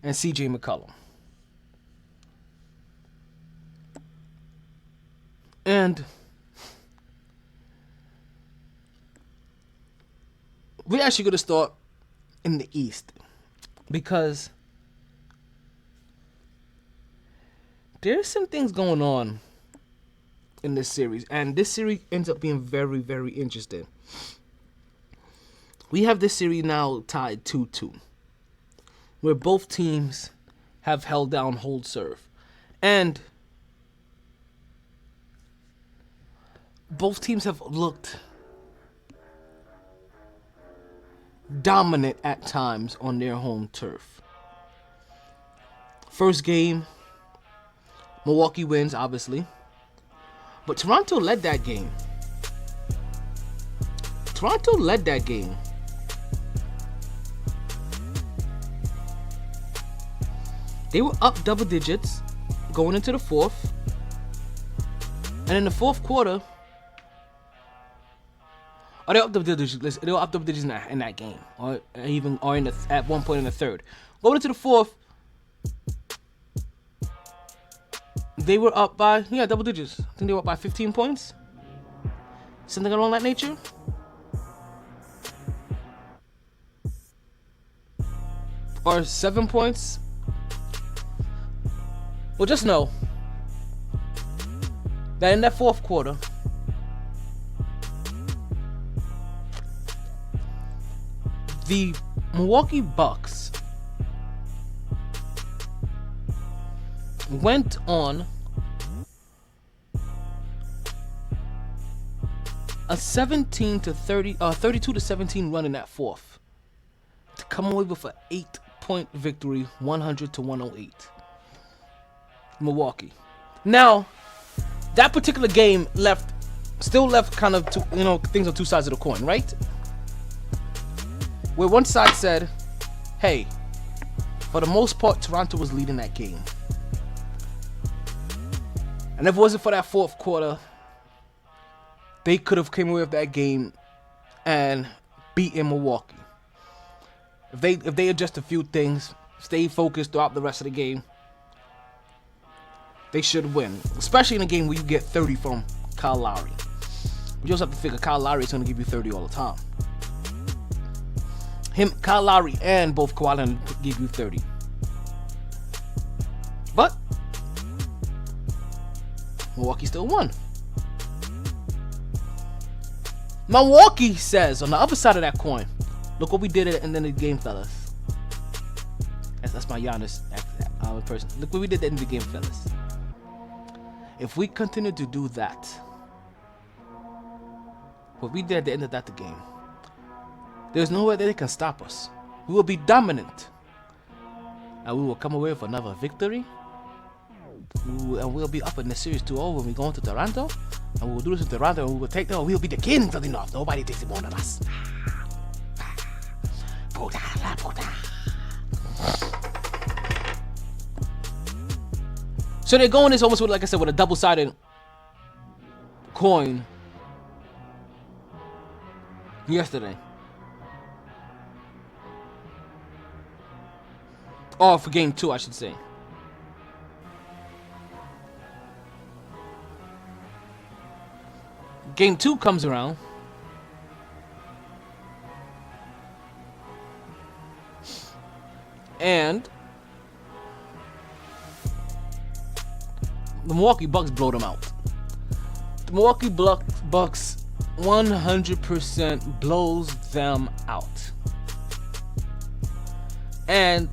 and CJ McCollum. And we're actually going to start in the East because there's some things going on in this series, and this series ends up being very, very interesting. We have this series now tied 2-2, where both teams have held down hold serve, and both teams have looked dominant at times on their home turf. First game, Milwaukee wins, obviously. But Toronto led that game. They were up double digits going into the fourth. And in the fourth quarter, they were up double digits. They were up double digits in that game, or at one point in the third. Going into the fourth, they were up by double digits. I think they were up by 15 points, something along that nature. Or 7 points. Well, just know that in that fourth quarter, the Milwaukee Bucks went on a 32-17 run in that fourth to come away with an 8-point victory, 100-108. Milwaukee. Now, that particular game still left kind of things on two sides of the coin, right? Where one side said, hey, for the most part, Toronto was leading that game. And if it wasn't for that fourth quarter, they could have came away with that game and beaten Milwaukee. If they adjust a few things, stay focused throughout the rest of the game, they should win. Especially in a game where you get 30 from Kyle Lowry. You just have to figure Kyle Lowry is going to give you 30 all the time. Kyle Lowry and both Kawhi Leonard give you 30. But Milwaukee still won. Milwaukee says on the other side of that coin, look what we did at the end of the game, fellas. That's my Giannis person. Look what we did at the end of the game, fellas. If we continue to do that, what we did at the end of that game, there's no way that they can stop us. We will be dominant. And we will come away with another victory. And we'll be up in the series 2-0 when we go into Toronto. And we will do this in Toronto and we will take them. We'll be the kings of the North. Nobody takes it more than us. So they're going this almost with, like I said, with a double-sided coin yesterday. Or for game 2, I should say. Game 2 comes around. And the Milwaukee Bucks blow them out. The Milwaukee Bucks 100% blows them out. And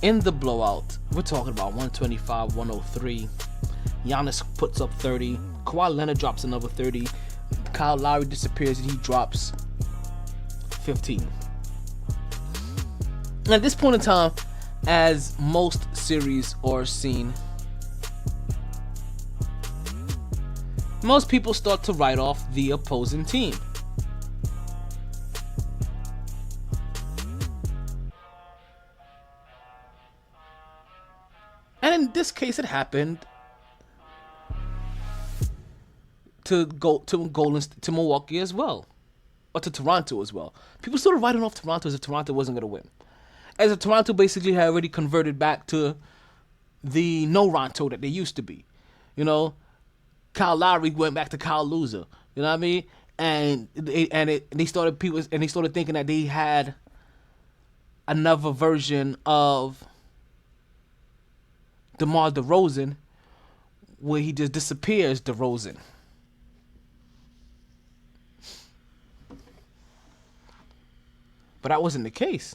in the blowout, we're talking about 125-103. Giannis puts up 30. Kawhi Leonard drops another 30. Kyle Lowry disappears and he drops 15. At this point in time, as most series are seen, most people start to write off the opposing team. And in this case, it happened to Milwaukee as well, or to Toronto as well. People started writing off Toronto as if Toronto wasn't going to win, as if Toronto basically had already converted back to the no-Ronto that they used to be. You know, Kyle Lowry went back to Kyle Loser. You know what I mean? And they started thinking that they had another version of DeMar DeRozan, where he just disappears DeRozan. But that wasn't the case.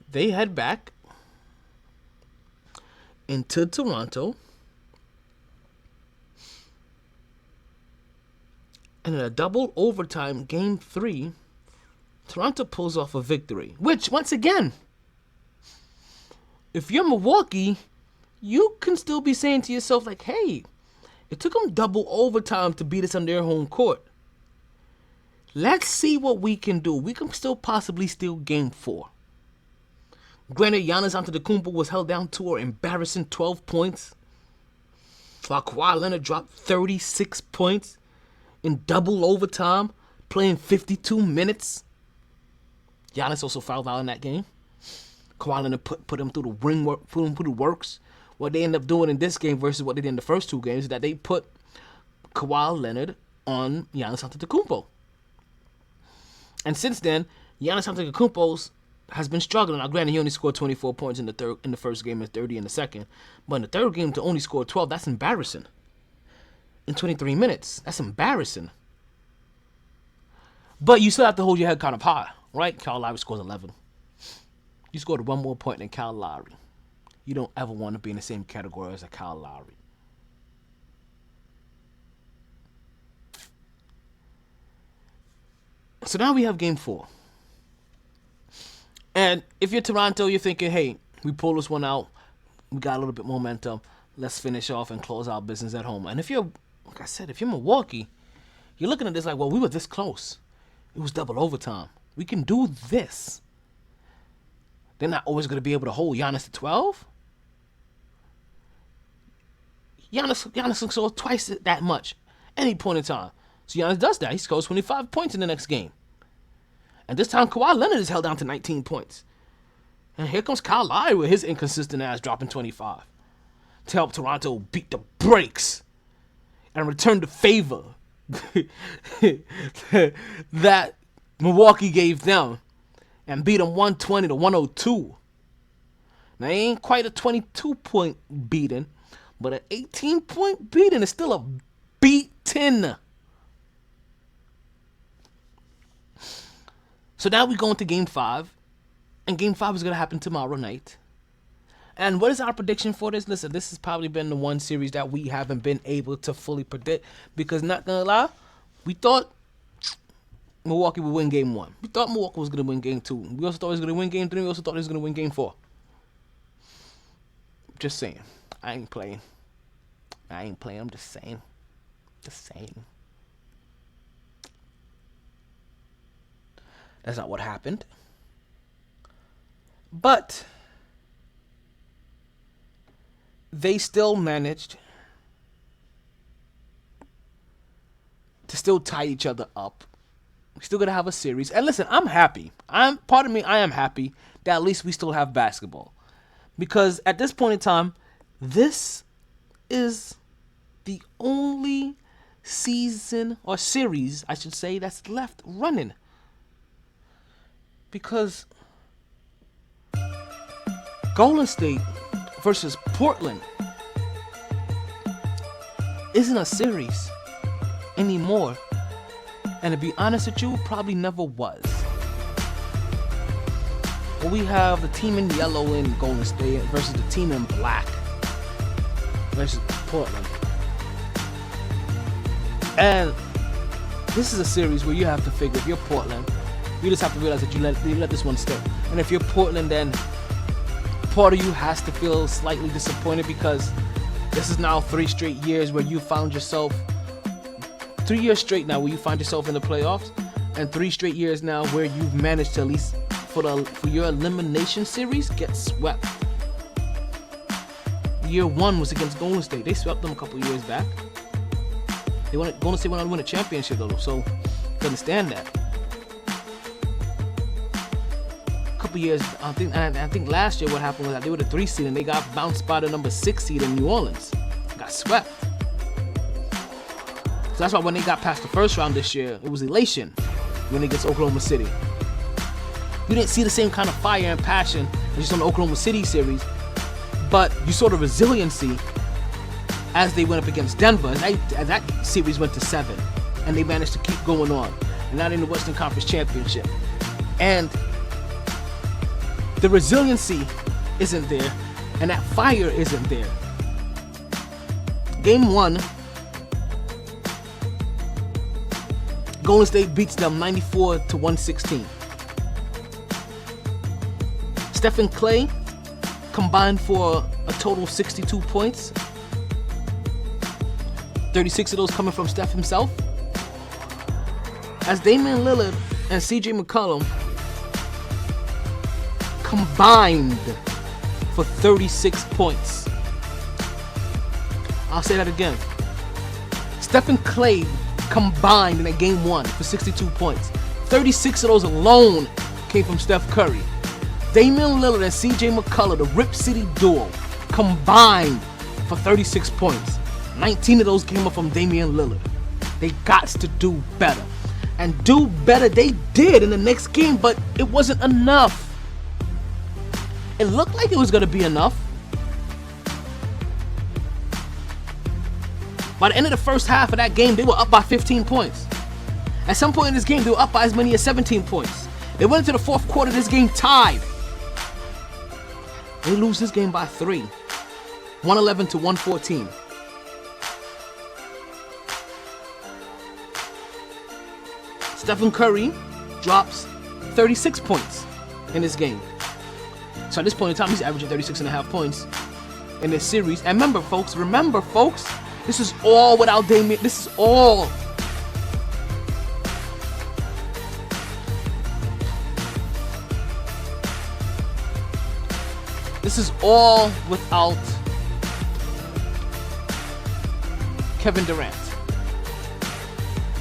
They head back into Toronto, and in a double overtime game 3, Toronto pulls off a victory, which, once again, if you're Milwaukee, you can still be saying to yourself, like, hey, it took them double overtime to beat us on their home court. Let's see what we can do. We can still possibly steal game 4. Granted, Giannis Antetokounmpo was held down to an embarrassing 12 points, while Kawhi Leonard dropped 36 points in double overtime, playing 52 minutes. Giannis also fouled out in that game. Kawhi Leonard put him through the ring work, put him through the works. What they end up doing in this game versus what they did in the first 2 games is that they put Kawhi Leonard on Giannis Antetokounmpo. And since then, Giannis Antetokounmpo has been struggling. Now, granted, he only scored 24 points in the first game and 30 in the second. But in the third game, to only score 12, that's embarrassing. In 23 minutes, that's embarrassing. But you still have to hold your head kind of high, right? Kyle Lowry scores 11. You scored 1 more point than Kyle Lowry. You don't ever want to be in the same category as a Kyle Lowry. So now we have game 4. And if you're Toronto, you're thinking, hey, we pull this one out. We got a little bit momentum. Let's finish off and close our business at home. And if you're, like I said, if you're Milwaukee, you're looking at this like, well, we were this close. It was double overtime. We can do this. They're not always going to be able to hold Giannis to 12. Giannis can score twice that much any point in time. So Giannis does that. He scores 25 points in the next game. And this time, Kawhi Leonard is held down to 19 points. And here comes Kyle Lowry with his inconsistent ass dropping 25 to help Toronto beat the brakes and return the favor that Milwaukee gave them and beat them 120 to 102. Now, it ain't quite a 22-point beating, but an 18-point beating is still a beating. So now we go into Game 5, and Game 5 is going to happen tomorrow night. And what is our prediction for this? Listen, this has probably been the one series that we haven't been able to fully predict, because not going to lie, we thought Milwaukee would win Game 1. We thought Milwaukee was going to win Game 2. We also thought he was going to win Game 3. We also thought he was going to win Game 4. Just saying. I ain't playing. I'm just saying. That's not what happened. But they still managed to still tie each other up. We're still going to have a series. And listen, I'm happy. I am happy that at least we still have basketball. Because at this point in time, this is the only season or series, I should say, that's left running. Because Golden State versus Portland isn't a series anymore. And to be honest with you, probably never was. But we have the team in yellow in Golden State versus the team in black versus Portland. And this is a series where you have to figure, if you're Portland, you just have to realize that you let this one stay. And if you're Portland, then part of you has to feel slightly disappointed, because This is now 3 straight years where you found yourself, 3 years straight now where you find yourself in the playoffs, and 3 straight years now where you've managed to, at least for your elimination series, get swept. Year 1 was against Golden State. They swept them a couple years back. Golden State went on to win a championship though, so you understand that. A couple years, I think last year what happened was that they were the 3 seed and they got bounced by the number 6 seed in New Orleans. Got swept. So that's why when they got past the first round this year, it was elation when they against Oklahoma City. You didn't see the same kind of fire and passion as just on the Oklahoma City series, but you saw the resiliency as they went up against Denver. As that series went to 7, and they managed to keep going on, and now they're in the Western Conference Championship. And the resiliency isn't there, and that fire isn't there. Game 1, Golden State beats them 94-116. Steph and Clay combined for a total of 62 points. 36 of those coming from Steph himself. As Damian Lillard and CJ McCollum combined for 36 points. I'll say that again. Steph and Clay combined in that game 1 for 62 points. 36 of those alone came from Steph Curry. Damian Lillard and CJ McCollum, the Rip City duo, combined for 36 points. 19 of those came up from Damian Lillard. They got to do better. And do better they did in the next game, but it wasn't enough. It looked like it was going to be enough. By the end of the first half of that game, they were up by 15 points. At some point in this game, they were up by as many as 17 points. They went into the fourth quarter of this game tied. They lose this game by 3. 111-114. Stephen Curry drops 36 points in this game. So at this point in time, he's averaging 36.5 points in this series. And remember, folks, this is all without Damian. This is all without Kevin Durant.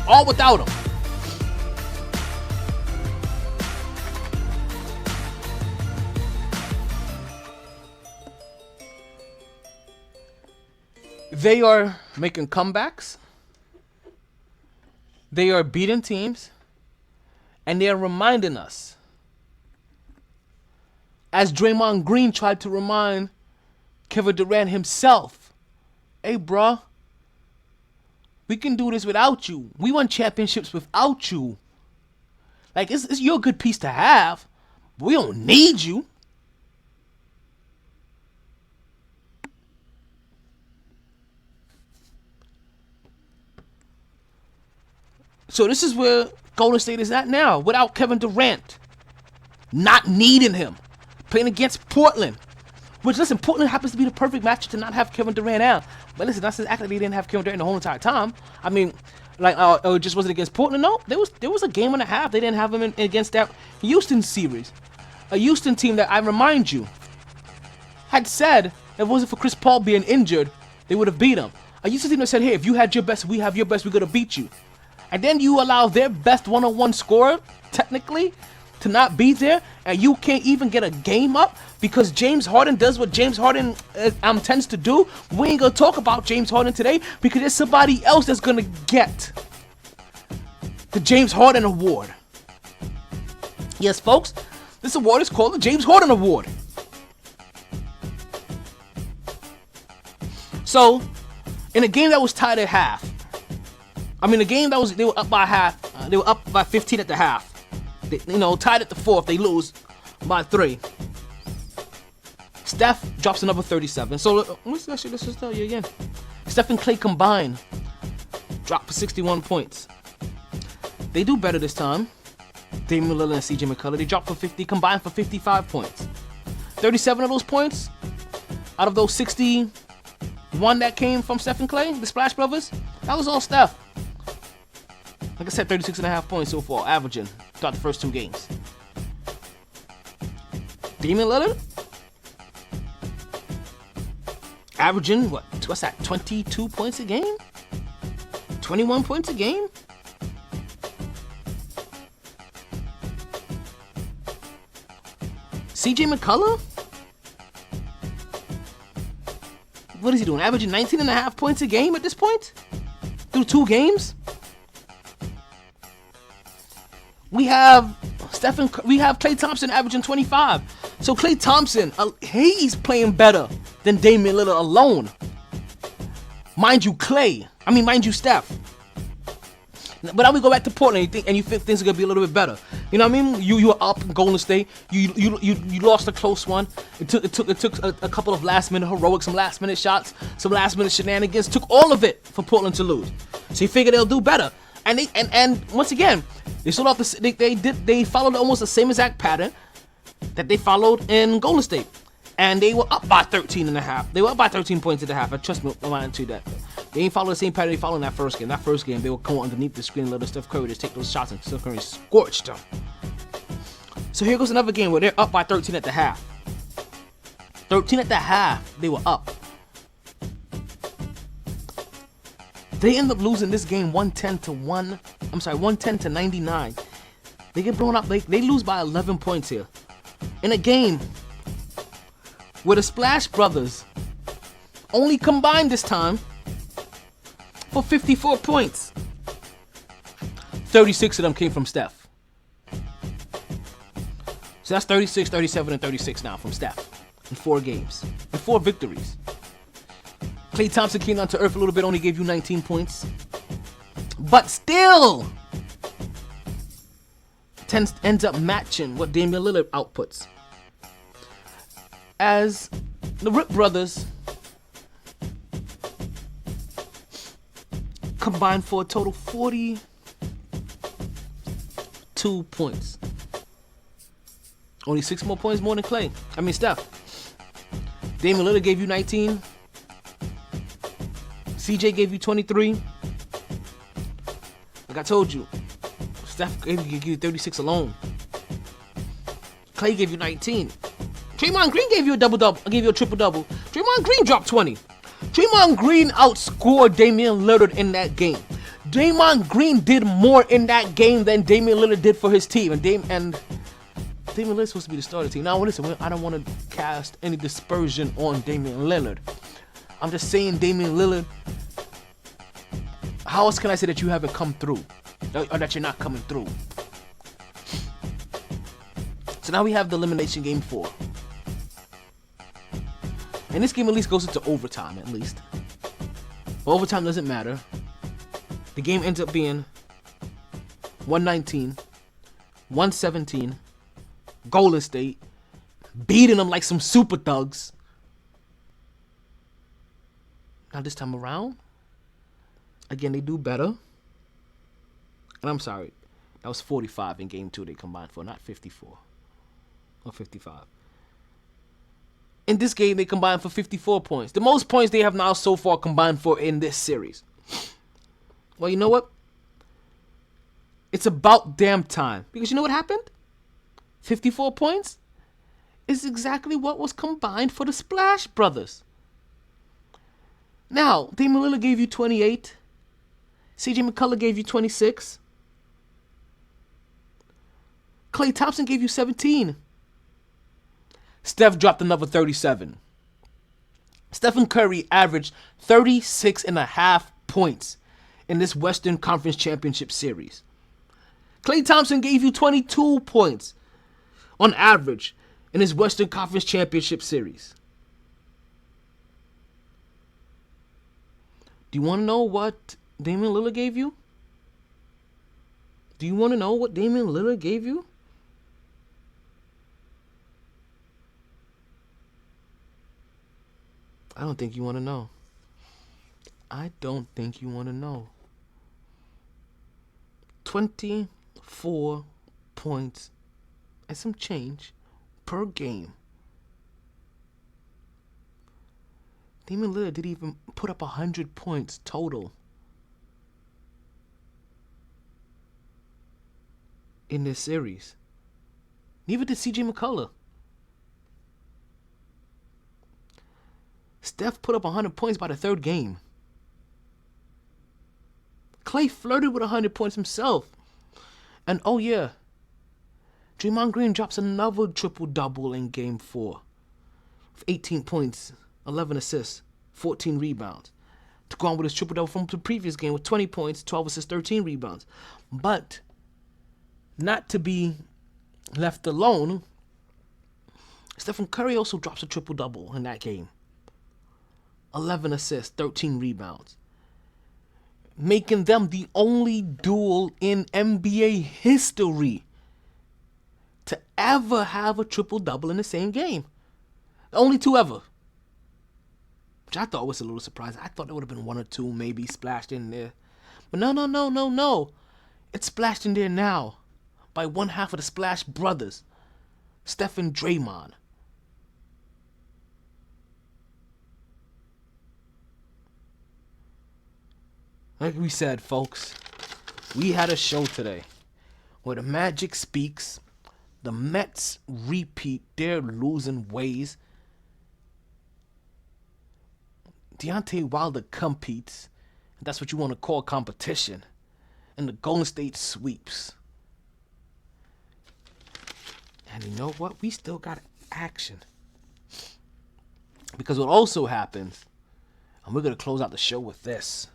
All without him. They are making comebacks. They are beating teams. And they are reminding us, as Draymond Green tried to remind Kevin Durant himself, hey, bruh, we can do this without you. We won championships without you. Like, it's you're a good piece to have, but we don't need you. So this is where Golden State is at now, without Kevin Durant. Not needing him. Playing against Portland. Which, listen, Portland happens to be the perfect match to not have Kevin Durant out. But listen, that's exactly they didn't have Kevin Durant the whole entire time. I mean, like, it just wasn't against Portland. No, there was a game and a half. They didn't have him against that Houston series. A Houston team that, I remind you, had said if it wasn't for Chris Paul being injured, they would have beat him. A Houston team that said, hey, if you had your best, we have your best, we're going to beat you. And then you allow their best one-on-one scorer, technically, to not be there, and you can't even get a game up because James Harden does what James Harden tends to do. We ain't gonna talk about James Harden today because there's somebody else that's gonna get the James Harden Award. Yes, folks, this award is called the James Harden Award. So, in a game that was tied at half, the game that they were up by half. They were up by 15 at the half. They, tied at the fourth. They lose by 3. Steph drops another 37. So let's just tell you again. Steph and Clay combined drop for 61 points. They do better this time. Damian Lillard and CJ McCollum. They drop for 50, combined for 55 points. 37 of those points out of those 60 one that came from Steph and Clay, the Splash Brothers, that was all Steph. Like I said, 36.5 points so far, averaging throughout the first 2 games. Damian Lillard, averaging, what's that, 22 points a game? 21 points a game? CJ McCullough? What is he doing? Averaging 19.5 points a game at this point? Through 2 games? We have Klay Thompson averaging 25. So Klay Thompson, he's playing better than Damian Lillard alone. Mind you, Steph. But now we go back to Portland and you think things are gonna be a little bit better. You know what I mean? You were up in Golden State. You lost a close one. It took a couple of last minute heroics, some last minute shots, some last minute shenanigans. Took all of it for Portland to lose. So you figure they'll do better. And once again, they sold off they followed almost the same exact pattern that they followed in Golden State. And they were up by 13.5. They were up by 13 points at the half. Trust me, I'm lying to you that. They ain't follow the same pattern they followed in that first game. That first game, they would come underneath the screen and let Steph Curry just take those shots, and Steph Curry scorched them. So here goes another game where they're up by 13 at the half. 13 at the half, they were up. They end up losing this game 110 to 99. They get blown up. They lose by 11 points here. In a game where the Splash Brothers only combined this time for 54 points. 36 of them came from Steph. So that's 36, 37, and 36 now from Steph in 4 games, in 4 victories. Klay Thompson came down to earth a little bit, only gave you 19 points. But still, ends up matching what Damian Lillard outputs. As the Rip Brothers combined for a total 42 points. Only 6 more points more than Steph. Damian Lillard gave you 19. CJ gave you 23. Like I told you, Steph gave you 36 alone. Clay gave you 19. Draymond Green gave you a double-double. I gave you a triple-double. Draymond Green dropped 20. Draymond Green outscored Damian Lillard in that game. Draymond Green did more in that game than Damian Lillard did for his team. And Damian Lillard's supposed to be the starter team. Now listen, I don't want to cast any dispersion on Damian Lillard. I'm just saying Damian Lillard, how else can I say that you haven't come through? Or that you're not coming through? So now we have the elimination game 4. And this game at least goes into overtime, at least. But overtime doesn't matter. The game ends up being 119, 117, Golden State, beating them like some super thugs. Now this time around, again, they do better. And I'm sorry, that was 45 in game 2 they combined for, not 54 or 55. In this game, they combined for 54 points. The most points they have now so far combined for in this series. Well, you know what? It's about damn time. Because you know what happened? 54 points is exactly what was combined for the Splash Brothers. Now, Damian Lillard gave you 28. CJ McCullough gave you 26. Klay Thompson gave you 17. Steph dropped another 37. Stephen Curry averaged 36.5 points in this Western Conference Championship Series. Klay Thompson gave you 22 points on average in his Western Conference Championship Series. Do you want to know what Damian Lillard gave you? Do you want to know what Damian Lillard gave you? I don't think you want to know. I don't think you want to know. 24 points and some change per game. Damian Lillard didn't even put up 100 points total in this series. Neither did CJ McCullough. Steph put up 100 points by the third game. Clay flirted with 100 points himself. And oh yeah, Draymond Green drops another triple-double in Game 4. With 18 points, 11 assists, 14 rebounds. To go on with his triple-double from the previous game with 20 points, 12 assists, 13 rebounds. But not to be left alone, Stephen Curry also drops a triple-double in that game. 11 assists, 13 rebounds. Making them the only duo in NBA history to ever have a triple-double in the same game. The only two ever. Which I thought was a little surprising. I thought there would have been one or two maybe splashed in there. But no. It's splashed in there now by one half of the Splash Brothers, Steph and Draymond. Like we said, folks, we had a show today where the Magic speaks, the Mets repeat their losing ways, Deontay Wilder competes, and that's what you want to call competition, and the Golden State sweeps. And you know what? We still got action. Because what also happens, and we're going to close out the show with this.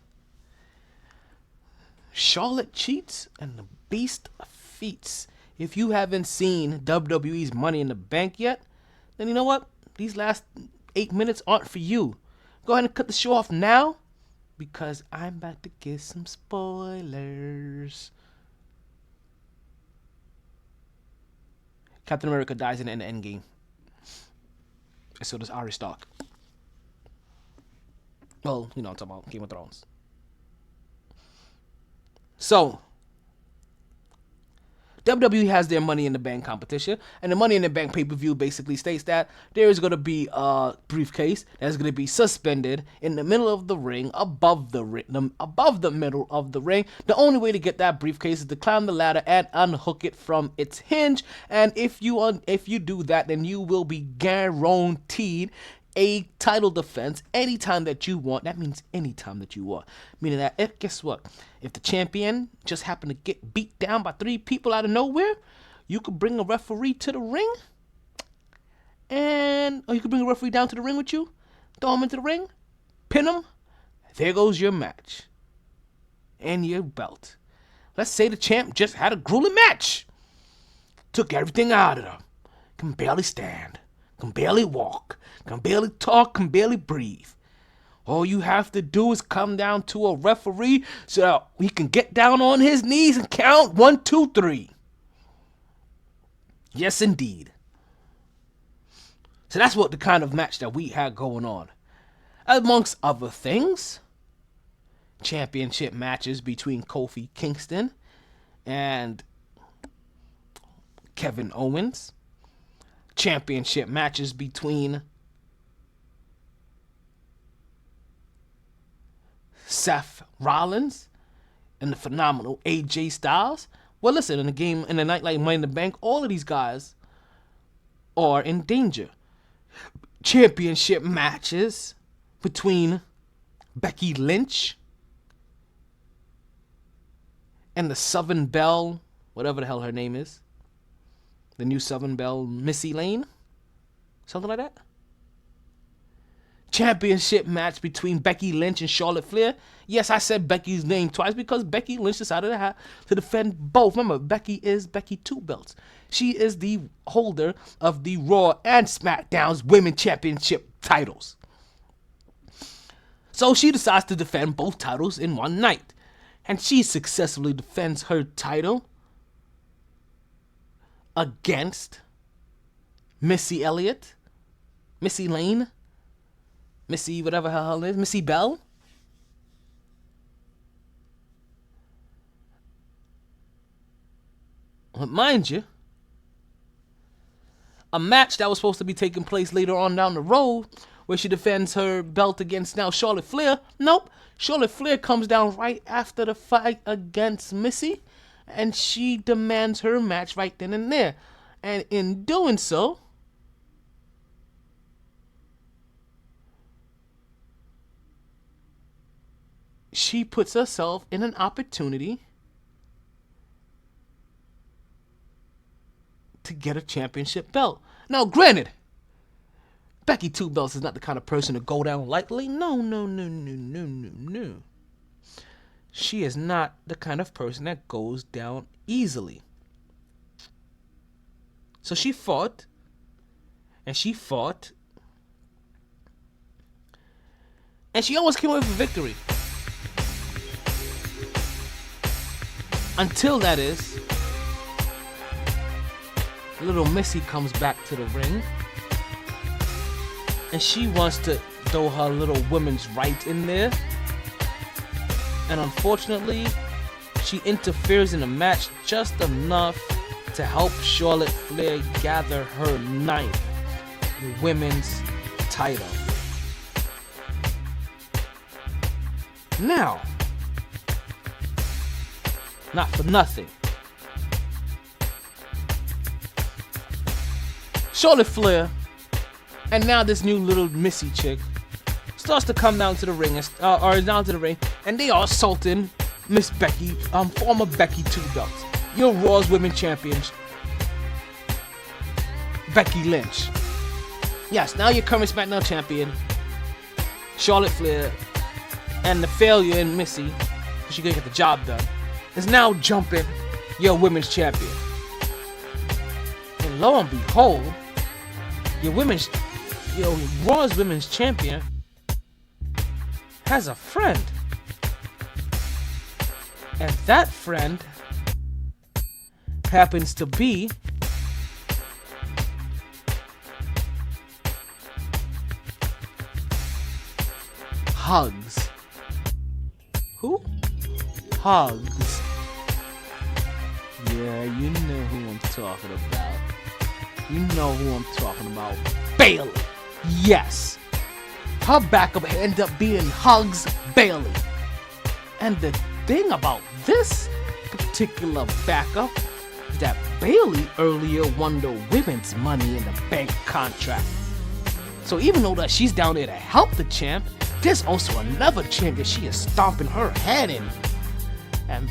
Charlotte cheats and the Beast feats. If you haven't seen WWE's Money in the Bank yet, then you know what? These last 8 minutes aren't for you. Go ahead and cut the show off now, because I'm about to give some spoilers. Captain America dies in the Endgame. And so does Arya Stark. Well, you know, I'm talking about Game of Thrones. So, WWE has their Money in the Bank competition, and the Money in the Bank pay-per-view basically states that there is going to be a briefcase that's going to be suspended in the middle of the ring, above the middle of the ring. The only way to get that briefcase is to climb the ladder and unhook it from its hinge, and if you do that, then you will be guaranteed a title defense anytime that you want. That means anytime that you want. Meaning that, guess what? If the champion just happened to get beat down by 3 people out of nowhere, you could bring a referee to the ring. Or you could bring a referee down to the ring with you, throw him into the ring, pin him. There goes your match. And your belt. Let's say the champ just had a grueling match. Took everything out of them. Can barely stand. Can barely walk. Can barely talk, can barely breathe. All you have to do is come down to a referee so that he can get down on his knees and count 1, 2, 3. Yes, indeed. So that's what the kind of match that we had going on. Amongst other things, championship matches between Kofi Kingston and Kevin Owens. Championship matches between Seth Rollins and the phenomenal AJ Styles. Well, listen, in a night like Money in the Bank, all of these guys are in danger. Championship matches between Becky Lynch and the Southern Belle, whatever the hell her name is. The new Southern Belle, Missy Lane? Something like that? Championship match between Becky Lynch and Charlotte Flair. Yes, I said Becky's name twice because Becky Lynch decided to defend both. Remember, Becky is Becky 2 belts. She is the holder of the Raw and SmackDown's Women's Championship titles. So she decides to defend both titles in one night. And she successfully defends her title against Missy Elliott, Missy Lane, Missy whatever her hell is, Missy Bell. But mind you, a match that was supposed to be taking place later on down the road where she defends her belt against now Charlotte Flair. Nope. Charlotte Flair comes down right after the fight against Missy, and she demands her match right then and there. And in doing so, she puts herself in an opportunity to get a championship belt. Now, granted, Becky Two Belts is not the kind of person to go down lightly. No. She is not the kind of person that goes down easily. So she fought, and she almost came away with a victory. Until, that is, little Missy comes back to the ring, and she wants to throw her little women's right in there. And unfortunately, she interferes in the match just enough to help Charlotte Flair gather her 9th women's title. Now, not for nothing, Charlotte Flair and now this new little Missy chick starts to come down to the ring, and they are assaulting Miss Becky, former Becky Two Belts, your Raw's Women Champion, Becky Lynch. Yes, now your current SmackDown champion, Charlotte Flair, and the failure in Missy, she couldn't get the job done, is now jumping your women's champion. And lo and behold, your Raw's Women's Champion has a friend. And that friend happens to be Hugs. Who? Hugs. Yeah, you know who I'm talking about. You know who I'm talking about. Bayley. Yes. Her backup ended up being Hugs Bayley. And the thing about this particular backup is that Bayley earlier won the women's Money in the Bank contract. So even though that she's down there to help the champ, there's also another champ that she is stomping her head in. And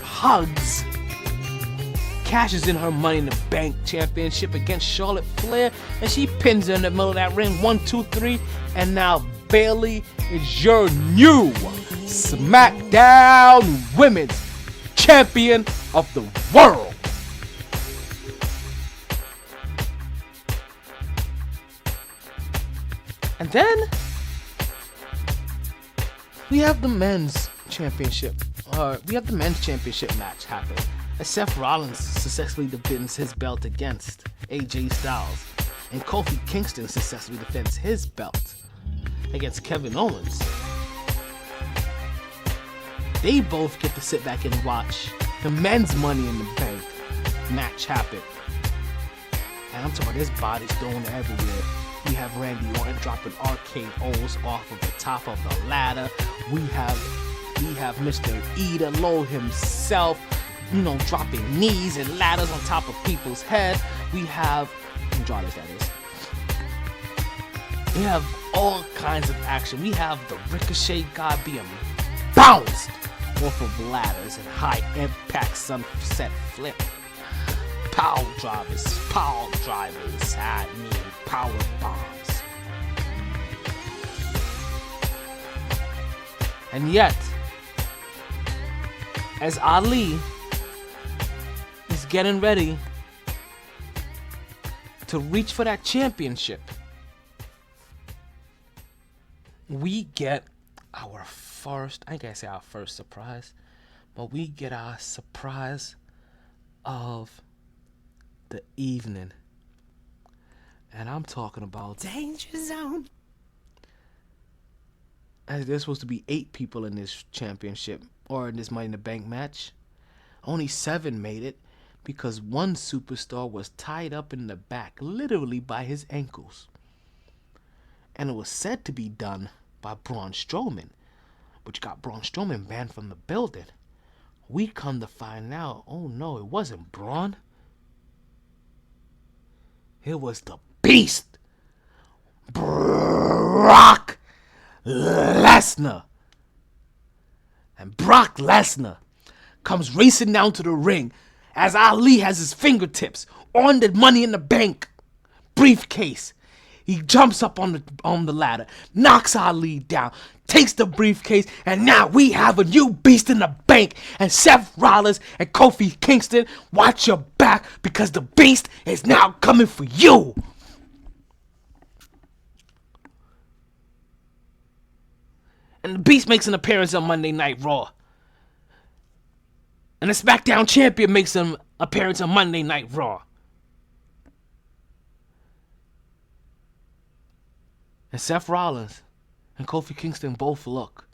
Hugs cashes in her Money in the Bank championship against Charlotte Flair, and she pins her in the middle of that ring. 1, 2, 3, and now Bayley is your new SmackDown Women's Champion of the World. And then we have the men's championship. We have the men's championship match happen, as Seth Rollins successfully defends his belt against AJ Styles, and Kofi Kingston successfully defends his belt against Kevin Owens. They both get to sit back and watch the men's Money in the Bank match happen. And I'm talking about this body's going everywhere. We have Randy Orton dropping RKO's off of the top of the ladder. We have Mr. Ida Lowe himself, dropping knees and ladders on top of people's head. We have Andrade, that is. We have all kinds of action. We have the Ricochet guy being bounced off of ladders and high impact sunset flip. Power drivers, power bombs. And yet, as Ali is getting ready to reach for that championship, we get our first surprise, but we get our surprise of the evening. And I'm talking about Danger Zone. As there's supposed to be 8 people in this championship, or in this Money in the Bank match. Only 7 made it because one superstar was tied up in the back, literally by his ankles. and it was said to be done by Braun Strowman, which got Braun Strowman banned from the building. We come to find out, oh no, it wasn't Braun. It was the Beast, Brock Lesnar. And Brock Lesnar comes racing down to the ring as Ali has his fingertips on the Money in the Bank briefcase. He jumps up on the ladder, knocks Ali down, takes the briefcase, and now we have a new Beast in the Bank. And Seth Rollins and Kofi Kingston, watch your back because the Beast is now coming for you. And the Beast makes an appearance on Monday Night Raw. And the SmackDown champion makes an appearance on Monday Night Raw. And Seth Rollins and Kofi Kingston both look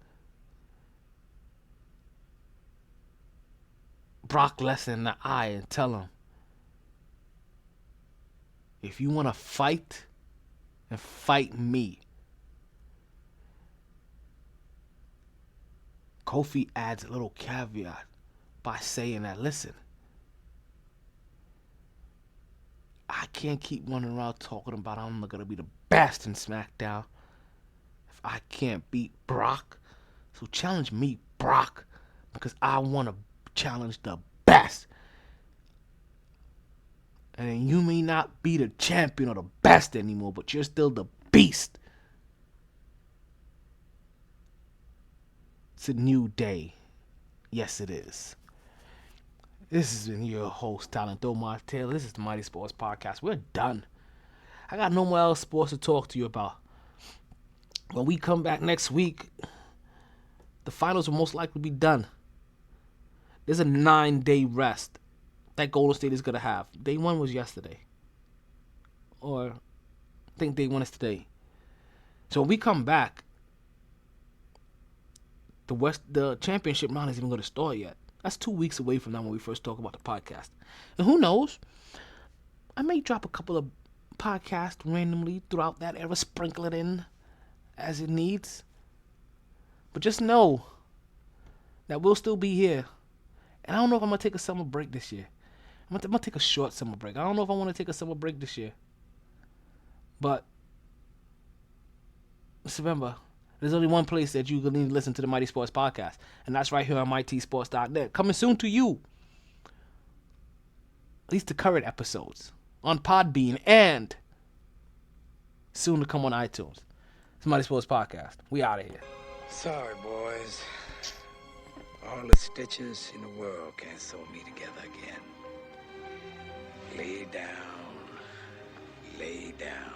Brock Lesnar in the eye and tell him, if you want to fight, then fight me. Kofi adds a little caveat by saying that, listen, I can't keep running around talking about I'm going to be the best in SmackDown if I can't beat Brock. So challenge me, Brock, because I want to challenge the best. And you may not be the champion or the best anymore, but you're still the Beast. It's a new day. Yes, it is. This has been your host, Talent Omar Taylor. This is the Mighty Sports Podcast. We're done. I got no more else sports to talk to you about. When we come back next week, the finals will most likely be done. There's a 9-day rest that Golden State is going to have. Day 1 was yesterday. Or I think day 1 is today. So when we come back, the championship round isn't even going to start yet. That's 2 weeks away from now when we first talk about the podcast. And who knows? I may drop a couple of podcasts randomly throughout that era, sprinkle it in as it needs. But just know that we'll still be here. And I don't know if I'm going to take a summer break this year. I'm going to take a short summer break. I don't know if I want to take a summer break this year. But just remember, there's only one place that you can listen to the Mighty Sports Podcast, and that's right here on MyTsports.net. Coming soon to you, at least the current episodes, on Podbean, and soon to come on iTunes. It's the Mighty Sports Podcast. We out of here. Sorry, boys. All the stitches in the world can't sew me together again. Lay down. Lay down.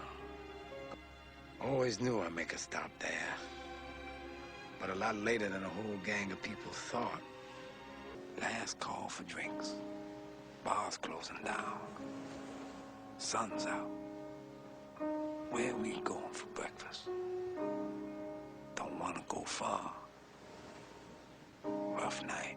Always knew I'd make a stop there. But a lot later than a whole gang of people thought. Last call for drinks. Bars closing down. Sun's out. Where we going for breakfast? Don't want to go far. Rough night.